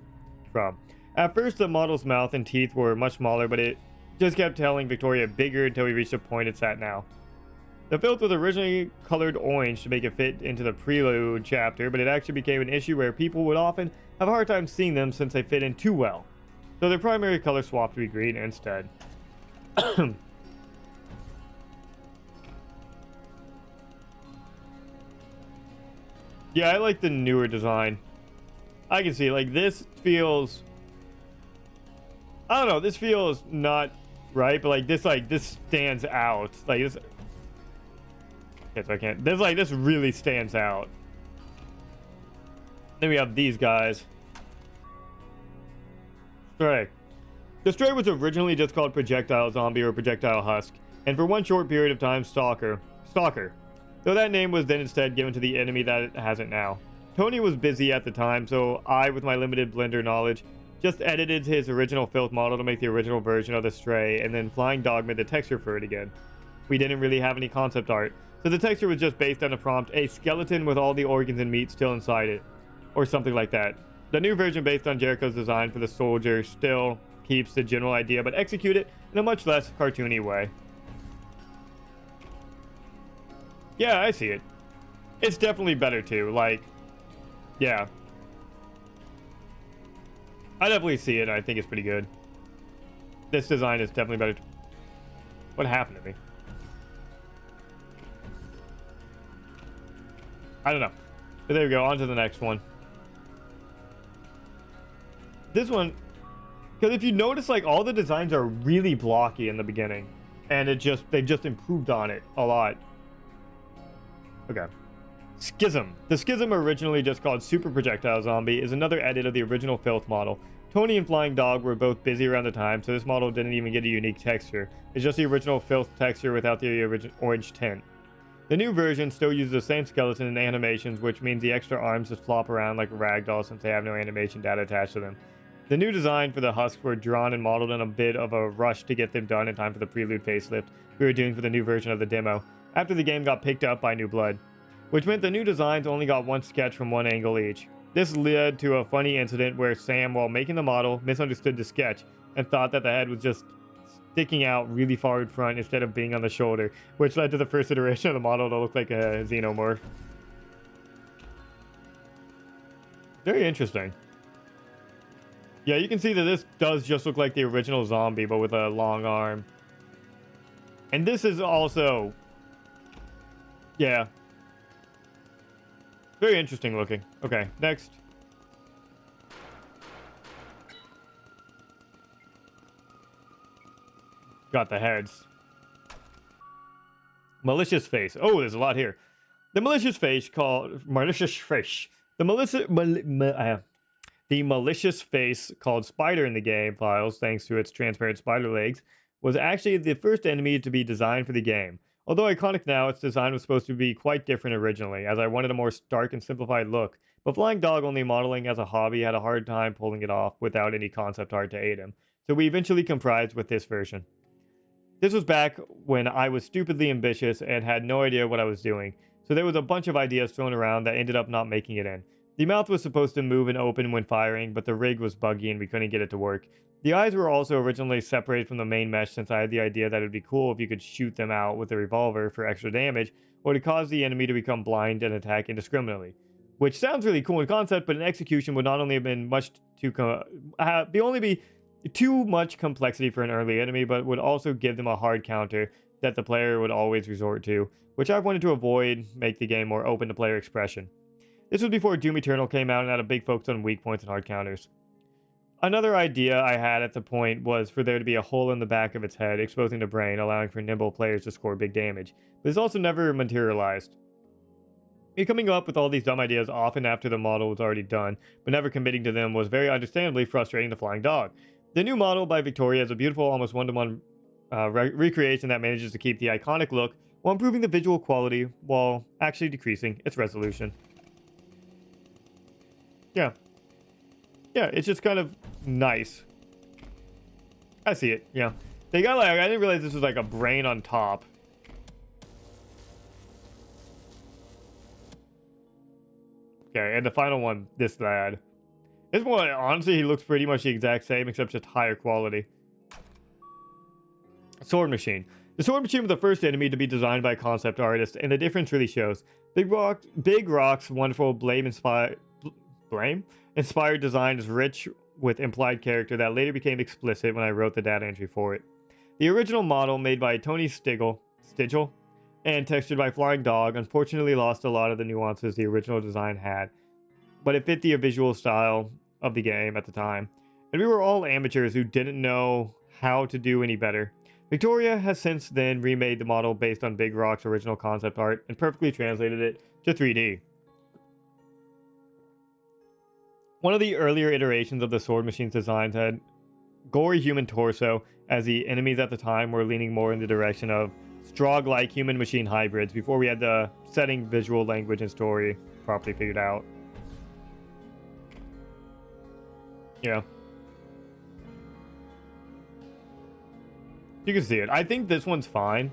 from. At first, the model's mouth and teeth were much smaller, but it just kept telling Victoria bigger until we reached the point it's at now. The filth was originally colored orange to make it fit into the prelude chapter, but it actually became an issue where people would often have a hard time seeing them since they fit in too well. So their primary color swapped to be green instead. Yeah, I like the newer design. I can see, like, this feels... I don't know, this feels not right, but like this stands out. Like this... Okay, so I can't... This really stands out. Then we have these guys. Stray. The Stray was originally just called Projectile Zombie or Projectile Husk, and for one short period of time, Stalker. Though that name was then instead given to the enemy that it has it now. Tony was busy at the time, so I, with my limited Blender knowledge, just edited his original filth model to make the original version of the Stray, and then Flying Dog made the texture for it again. We didn't really have any concept art, so the texture was just based on a prompt, a skeleton with all the organs and meat still inside it, or something like that. The new version based on Jericho's design for the soldier still keeps the general idea, but execute it in a much less cartoony way. Yeah, I see it. It's definitely better too, like, yeah. I definitely see it. I think it's pretty good. This design is definitely better. What happened to me? I don't know. But there we go. On to the next one. This one, because if you notice, like, all the designs are really blocky in the beginning, and they've just improved on it a lot. Okay. Schism. The Schism, originally just called Super Projectile Zombie, is another edit of the original filth model. Tony and Flying Dog were both busy around the time, so this model didn't even get a unique texture. It's just the original filth texture without the original orange tint. The new version still uses the same skeleton and animations, which means the extra arms just flop around like a ragdoll since they have no animation data attached to them. The new design for the husks were drawn and modeled in a bit of a rush to get them done in time for the prelude facelift we were doing for the new version of the demo, after the game got picked up by New Blood, which meant the new designs only got one sketch from one angle each. This led to a funny incident where Sam, while making the model, misunderstood the sketch and thought that the head was just sticking out really far in front instead of being on the shoulder, which led to the first iteration of the model to look like a xenomorph. Very interesting. Yeah, you can see that this does just look like the original zombie, but with a long arm. And this is also... yeah. Very interesting looking. Okay, next. Got the heads. Malicious face. Oh, there's a lot here. The malicious face called... The malicious face called Spider in the game files, thanks to its transparent spider legs, was actually the first enemy to be designed for the game. Although iconic now, its design was supposed to be quite different originally, as I wanted a more stark and simplified look, but Flying Dog, only modeling as a hobby, had a hard time pulling it off without any concept art to aid him, so we eventually comprised with this version. This was back when I was stupidly ambitious and had no idea what I was doing, so there was a bunch of ideas thrown around that ended up not making it in. The mouth was supposed to move and open when firing, but the rig was buggy and we couldn't get it to work. The eyes were also originally separated from the main mesh, since I had the idea that it would be cool if you could shoot them out with a revolver for extra damage, or to cause the enemy to become blind and attack indiscriminately. Which sounds really cool in concept, but in execution would not only have been much too be too much complexity for an early enemy, but would also give them a hard counter that the player would always resort to, which I wanted to avoid, make the game more open to player expression. This was before Doom Eternal came out and had a big focus on weak points and hard counters. Another idea I had at the point was for there to be a hole in the back of its head, exposing the brain, allowing for nimble players to score big damage. But this also never materialized. Me coming up with all these dumb ideas often after the model was already done, but never committing to them, was very understandably frustrating to Flying Dog. The new model by Victoria is a beautiful, almost one-to-one recreation that manages to keep the iconic look while improving the visual quality while actually decreasing its resolution. Yeah, it's just kind of nice. I see it, yeah. They got like, I didn't realize this was like a brain on top. Okay, and the final one, this lad. This one, honestly, he looks pretty much the exact same, except just higher quality. Sword Machine. The Sword Machine was the first enemy to be designed by a concept artist, and the difference really shows. Big Rock's wonderful blame-inspired design is rich with implied character that later became explicit when I wrote the data entry for it. The original model, made by Tony Stigel, and textured by Flying Dog, unfortunately lost a lot of the nuances the original design had, but it fit the visual style of the game at the time, and we were all amateurs who didn't know how to do any better. Victoria has since then remade the model based on Big Rock's original concept art and perfectly translated it to 3D. One of the earlier iterations of the Sword Machine's designs had gory human torso, as the enemies at the time were leaning more in the direction of Strogg-like human-machine hybrids before we had the setting, visual, language, and story properly figured out. Yeah. You can see it. I think this one's fine.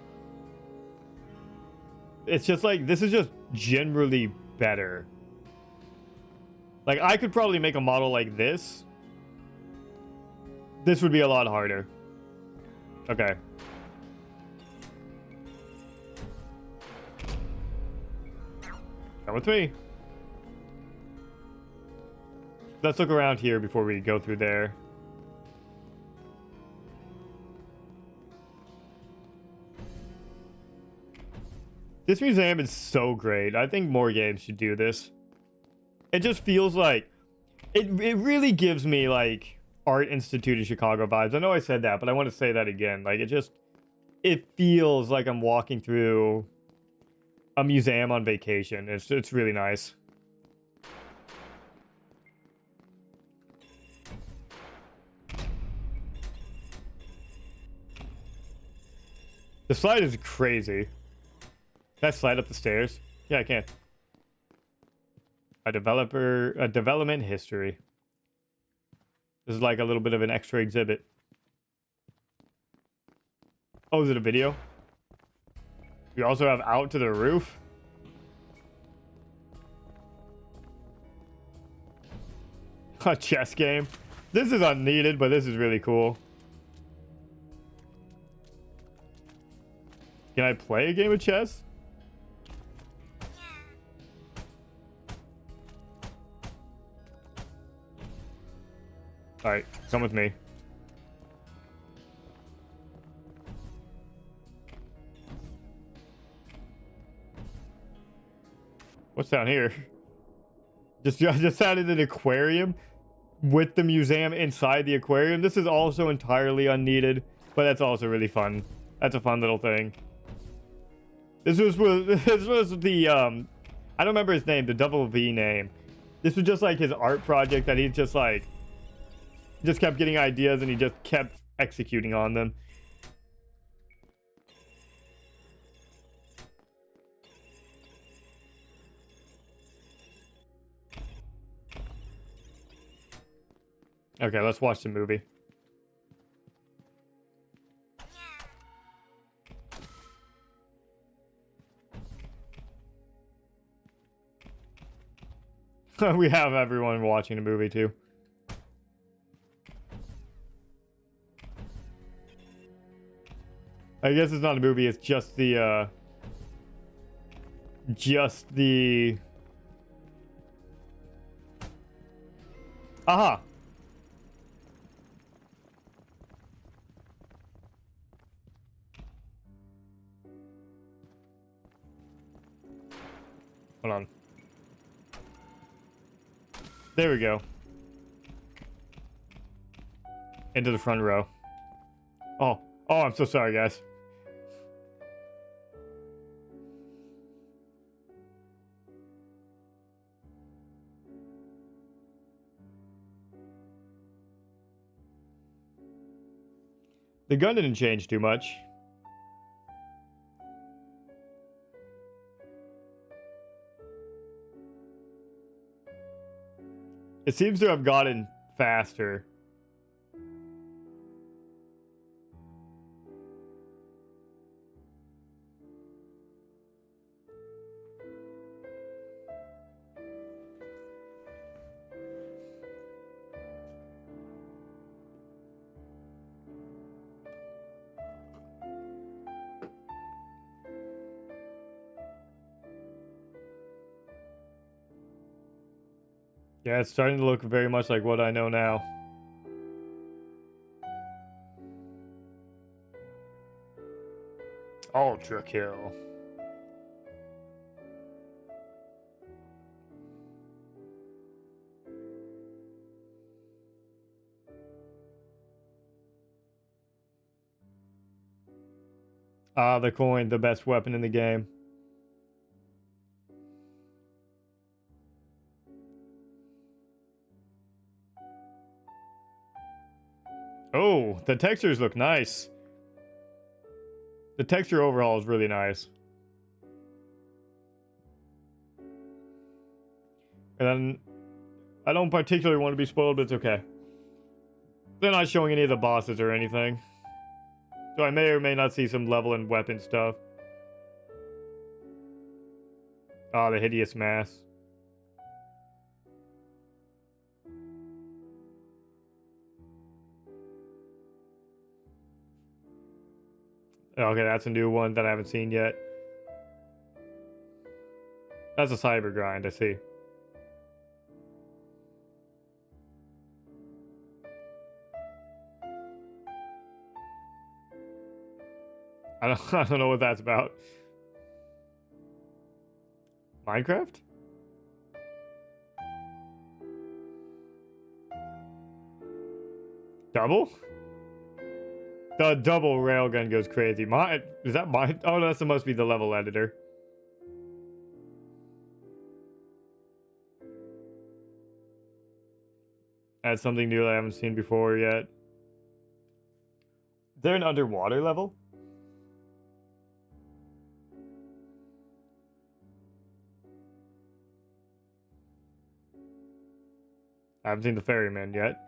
It's just like, this is just generally better. Like, I could probably make a model like this. This would be a lot harder. Okay. Come with me. Let's look around here before we go through there. This museum is so great. I think more games should do this. It just feels like... It really gives me, like, Art Institute in Chicago vibes. I know I said that, but I want to say that again. Like, it feels like I'm walking through a museum on vacation. It's really nice. The slide is crazy. Can I slide up the stairs? Yeah, I can. A development history. This is like a little bit of an extra exhibit. Oh, is it a video? We also have out to the roof. A chess game. This is unneeded, but this is really cool. Can I play a game of chess? Alright, come with me. What's down here? Just added an aquarium with the museum inside the aquarium. This is also entirely unneeded, but that's also really fun. That's a fun little thing. This was the I don't remember his name, the Double V name. This was just like his art project that he just kept getting ideas and he just kept executing on them. Okay, let's watch the movie. We have everyone watching the movie too. I guess it's not a movie, it's just the aha. Hold on. There we go. Into the front row. Oh, I'm so sorry, guys. The gun didn't change too much. It seems to have gotten faster. Yeah, it's starting to look very much like what I know now. Ultrakill. Ah, the coin, the best weapon in the game. Oh, the textures look nice. The texture overall is really nice. And then, I don't particularly want to be spoiled, but it's okay. They're not showing any of the bosses or anything. So I may or may not see some level and weapon stuff. Ah, the hideous mask. Okay, that's a new one that I haven't seen yet. That's a cyber grind, I see. I don't know what that's about. Minecraft? Double? The double railgun goes crazy. Is that mine? Oh, no, that must be the level editor. That's something new that I haven't seen before yet. They're an underwater level? I haven't seen the ferryman yet.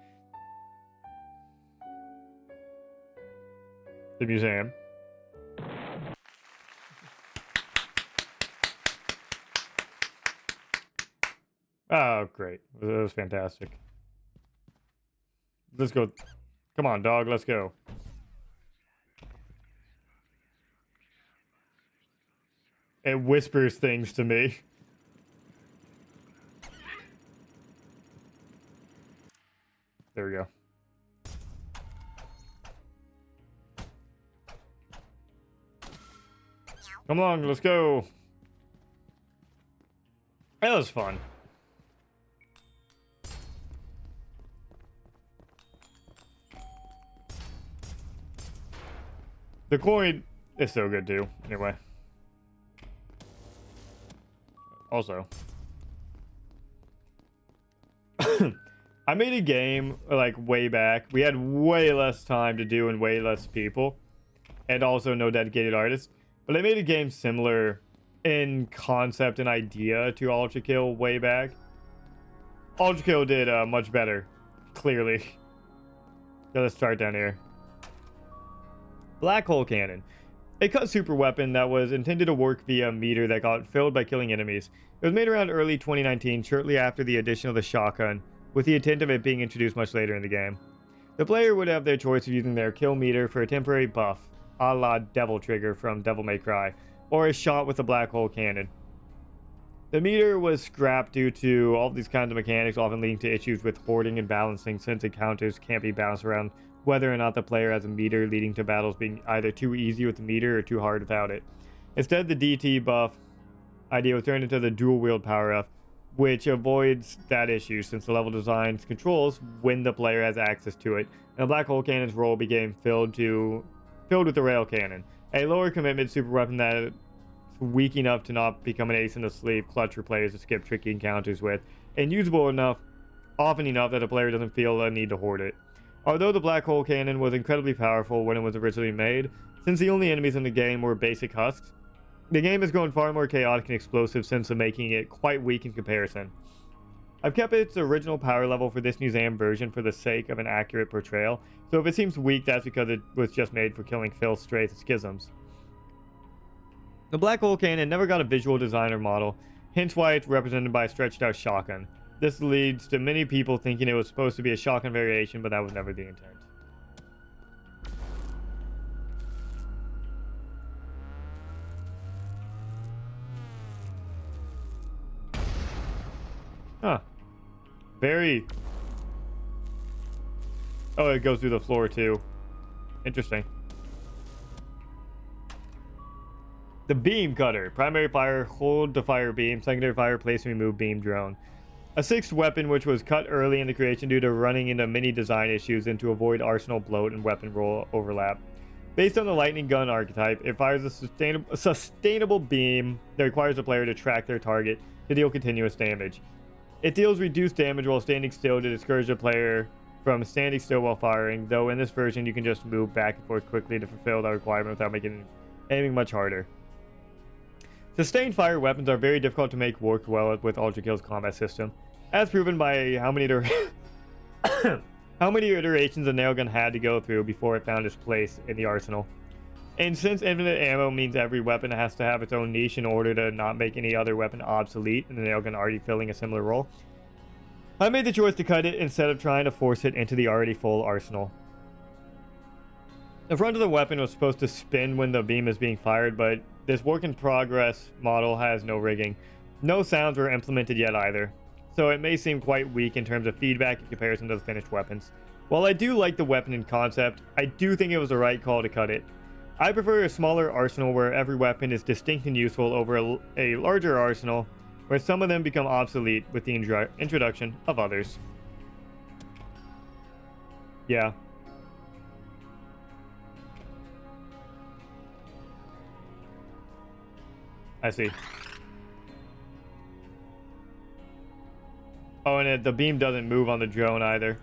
The museum. Oh, great. That was fantastic. Let's go. Come on, dog. Let's go. It whispers things to me. There we go. Come along, let's go. That was fun. The coin is so good too, anyway. Also, I made a game like way back. We had way less time to do and way less people, and also no dedicated artists. But I made a game similar in concept and idea to Ultrakill way back. Ultrakill did much better, clearly. Let's start down here. Black hole cannon. a cut super weapon that was intended to work via a meter that got filled by killing enemies. It was made around early 2019, shortly after the addition of the shotgun, with the intent of it being introduced much later in the game. The player would have their choice of using their kill meter for a temporary buff, a la Devil Trigger from Devil May Cry, or a shot with a black hole cannon. The meter was scrapped due to all these kinds of mechanics, often leading to issues with hoarding and balancing, since encounters can't be balanced around whether or not the player has a meter, leading to battles being either too easy with the meter or too hard without it. Instead, the DT buff idea was turned into the dual wield power-up, which avoids that issue since the level designs controls when the player has access to it, and the black hole cannon's role became filled with the rail cannon, a lower commitment super weapon that is weak enough to not become an ace in the sleeve clutch for players to skip tricky encounters with, and usable enough often enough that a player doesn't feel a need to hoard it. Although the black hole cannon was incredibly powerful when it was originally made, since the only enemies in the game were basic husks, the game has grown far more chaotic and explosive since making it quite weak in comparison. I've kept its original power level for this museum version for the sake of an accurate portrayal, so if it seems weak, that's because it was just made for killing filth, strays, and schisms. The black hole cannon never got a visual design or model, hence why it's represented by a stretched out shotgun. This leads to many people thinking it was supposed to be a shotgun variation, but that was never the intent. Huh. Very... Oh, it goes through the floor too. Interesting. The beam cutter. Primary fire, hold to fire beam. Secondary fire, place and remove beam drone. A sixth weapon which was cut early in the creation due to running into many design issues and to avoid arsenal bloat and weapon roll overlap. Based on the lightning gun archetype, it fires a sustainable beam that requires the player to track their target to deal continuous damage. It deals reduced damage while standing still to discourage the player from standing still while firing, though in this version you can just move back and forth quickly to fulfill that requirement without making aiming much harder. Sustained fire weapons are very difficult to make work well with Ultrakill's combat system, as proven by how many iterations a nailgun had to go through before it found its place in the arsenal. And since infinite ammo means every weapon has to have its own niche in order to not make any other weapon obsolete, and the nailgun already filling a similar role, I made the choice to cut it instead of trying to force it into the already full arsenal. The front of the weapon was supposed to spin when the beam is being fired, but this work in progress model has no rigging. No sounds were implemented yet either, so it may seem quite weak in terms of feedback in comparison to the finished weapons. While I do like the weapon in concept, I do think it was the right call to cut it. I prefer a smaller arsenal where every weapon is distinct and useful over a larger arsenal where some of them become obsolete with the introduction of others. Yeah. I see. Oh, and the beam doesn't move on the drone either.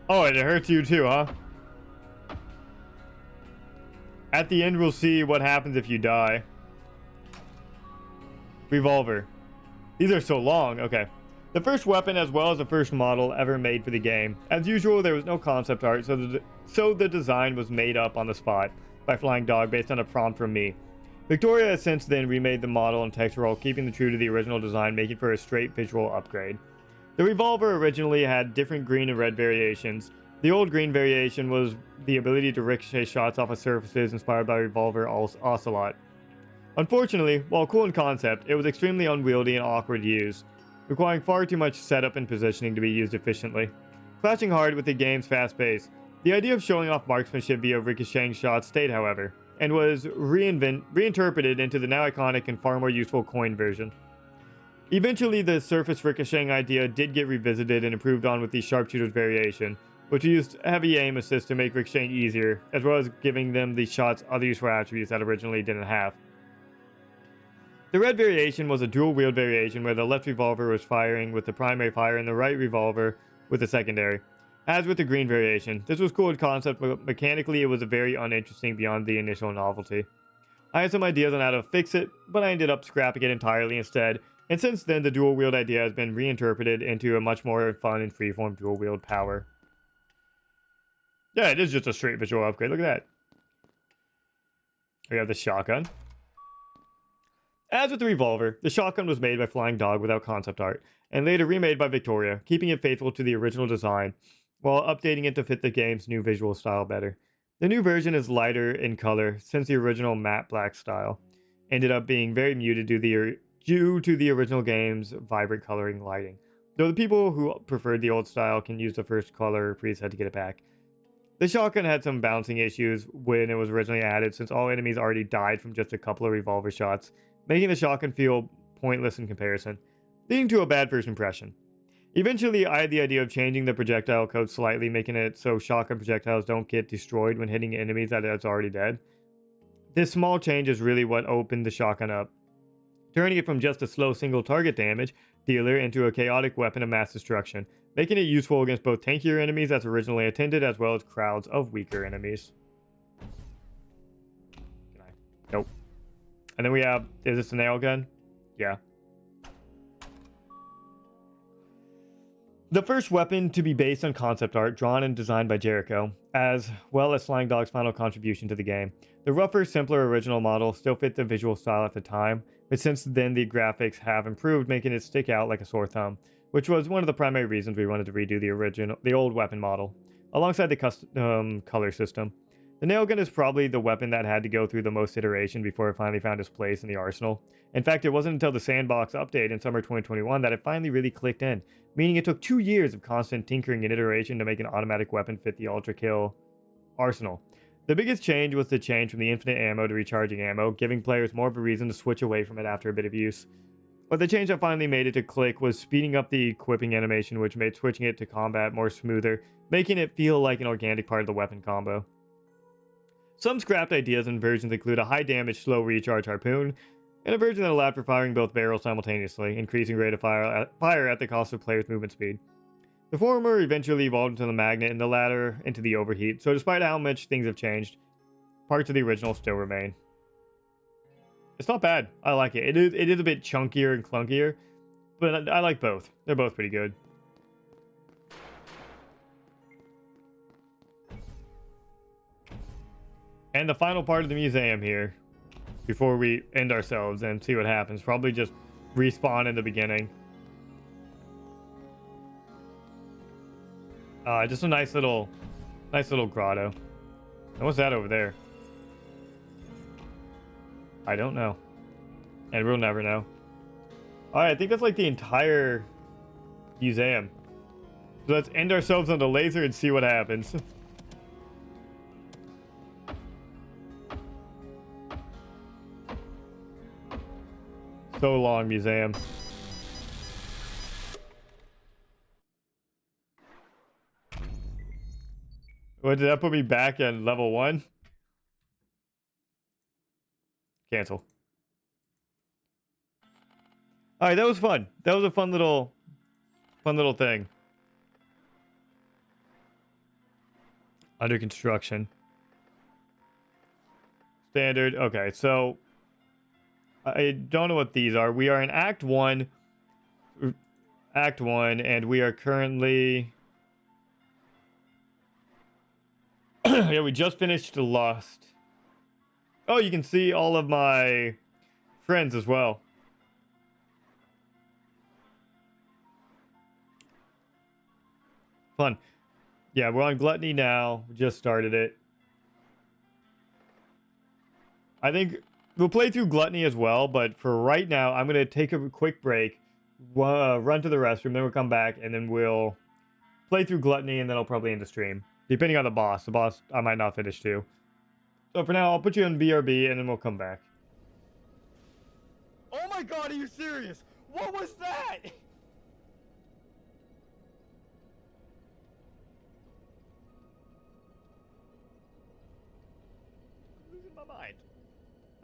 Oh, and it hurts you too, huh? At the end, we'll see what happens if you die. Revolver. These are so long. Okay. The first weapon, as well as the first model ever made for the game. As usual, there was no concept art, so the design was made up on the spot by Flying Dog based on a prompt from me. Victoria has since then remade the model and texture while keeping true to the original design, making for a straight visual upgrade. The revolver originally had different green and red variations. The old green variation was the ability to ricochet shots off of surfaces inspired by Revolver Ocelot. Unfortunately, while cool in concept, it was extremely unwieldy and awkward to use, requiring far too much setup and positioning to be used efficiently. Clashing hard with the game's fast pace, the idea of showing off marksmanship via ricocheting shots stayed, however, and was reinterpreted into the now iconic and far more useful coin version. Eventually, the surface ricocheting idea did get revisited and improved on with the sharpshooter's variation, which used heavy aim assist to make ricocheting easier, as well as giving them the shots other useful attributes that originally didn't have. The red variation was a dual-wield variation where the left revolver was firing with the primary fire and the right revolver with the secondary. As with the green variation, this was cool in concept, but mechanically it was very uninteresting beyond the initial novelty. I had some ideas on how to fix it, but I ended up scrapping it entirely instead, and since then the dual-wield idea has been reinterpreted into a much more fun and freeform dual-wield power. Yeah, it is just a straight visual upgrade. Look at that. We have the shotgun. As with the revolver, the shotgun was made by Flying Dog without concept art, and later remade by Victoria, keeping it faithful to the original design, while updating it to fit the game's new visual style better. The new version is lighter in color, since the original matte black style ended up being very muted due to the original game's vibrant coloring lighting. Though the people who preferred the old style can use the first color preset to get it back. The shotgun had some bouncing issues when it was originally added, since all enemies already died from just a couple of revolver shots, making the shotgun feel pointless in comparison, leading to a bad first impression. Eventually, I had the idea of changing the projectile code slightly, making it so shotgun projectiles don't get destroyed when hitting enemies that are already dead. This small change is really what opened the shotgun up, turning it from just a slow single target damage dealer into a chaotic weapon of mass destruction, making it useful against both tankier enemies as originally intended, as well as crowds of weaker enemies. Nope. And then we have, is this a nail gun? Yeah. The first weapon to be based on concept art drawn and designed by Jericho, as well as Flying Dog's final contribution to the game. The rougher, simpler original model still fit the visual style at the time, but since then the graphics have improved, making it stick out like a sore thumb, which was one of the primary reasons we wanted to redo the old weapon model, alongside the custom color system. The nail gun is probably the weapon that had to go through the most iteration before it finally found its place in the arsenal. In fact, it wasn't until the Sandbox update in summer 2021 that it finally really clicked in, meaning it took 2 years of constant tinkering and iteration to make an automatic weapon fit the Ultrakill arsenal. The biggest change was the change from the infinite ammo to recharging ammo, giving players more of a reason to switch away from it after a bit of use. But the change that finally made it to click was speeding up the equipping animation, which made switching it to combat more smoother, making it feel like an organic part of the weapon combo. Some scrapped ideas and versions include a high damage, slow recharge harpoon, and a version that allowed for firing both barrels simultaneously, increasing rate of fire at the cost of players' movement speed. The former eventually evolved into the magnet and the latter into the overheat, so despite how much things have changed, parts of the original still remain. It's not bad. I like it. It is a bit chunkier and clunkier, but I like both. They're both pretty good. And the final part of the museum here, before we end ourselves and see what happens. Probably just respawn in the beginning. Just a nice little grotto. And what's that over there? I don't know. And we'll never know. Alright, I think that's like the entire museum. So let's end ourselves on the laser and see what happens. So long, museum. What, did that put me back at level 1? Cancel. Alright, that was fun. That was a fun little thing. Under construction. Standard. Okay, so I don't know what these are. We are in Act 1. Act 1, and we are currently... yeah, we just finished Lust. Oh, you can see all of my friends as well. Fun. Yeah, we're on Gluttony now. We just started it. I think we'll play through Gluttony as well, but for right now, I'm going to take a quick break, run to the restroom, then we'll come back, and then we'll play through Gluttony, and then I'll probably end the stream. Depending on the boss. The boss, I might not finish too. So for now, I'll put you in BRB, and then we'll come back. Oh my god, are you serious? What was that? I'm losing my mind.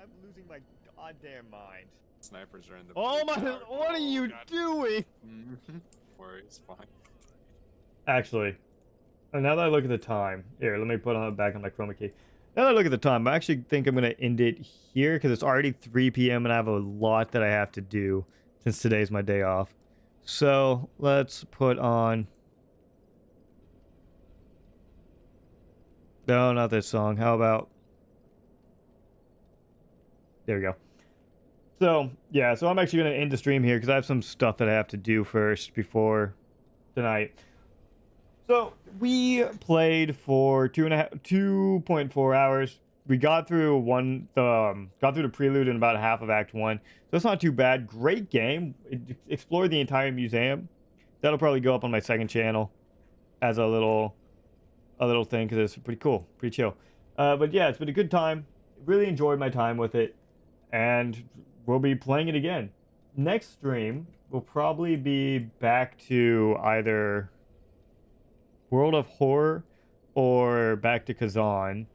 I'm losing my goddamn mind. Snipers are in the... Oh my, tower. what are you doing? Don't worry, it's fine. Actually, now that I look at the time, here, let me put on back on my chroma key. Now that I look at the time, I actually think I'm going to end it here because it's already 3 p.m. and I have a lot that I have to do since today's my day off. So let's put on... No, not this song. How about... There we go. So, yeah, so I'm actually going to end the stream here because I have some stuff that I have to do first before tonight. So, we played for 2.4 hours. We got through the prelude in about half of Act 1. So it's not too bad. Great game. Explored the entire museum. That'll probably go up on my second channel as a little thing because it's pretty cool, pretty chill. But yeah, it's been a good time. Really enjoyed my time with it, and we'll be playing it again. Next stream will probably be back to either World of Horror or back to Kazan.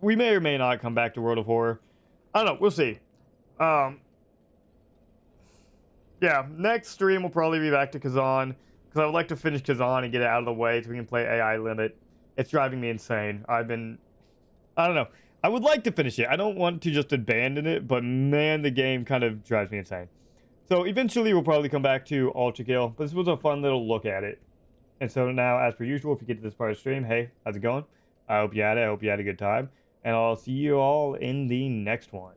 We may or may not come back to World of Horror. I don't know. We'll see. Yeah, next stream will probably be back to Kazan because I would like to finish Kazan and get it out of the way so we can play AI Limit. It's driving me insane. I don't know. I would like to finish it. I don't want to just abandon it, but man, the game kind of drives me insane. So eventually we'll probably come back to Ultrakill, but this was a fun little look at it. And so now, as per usual, if you get to this part of the stream, hey, how's it going? I hope you had it. I hope you had a good time. And I'll see you all in the next one.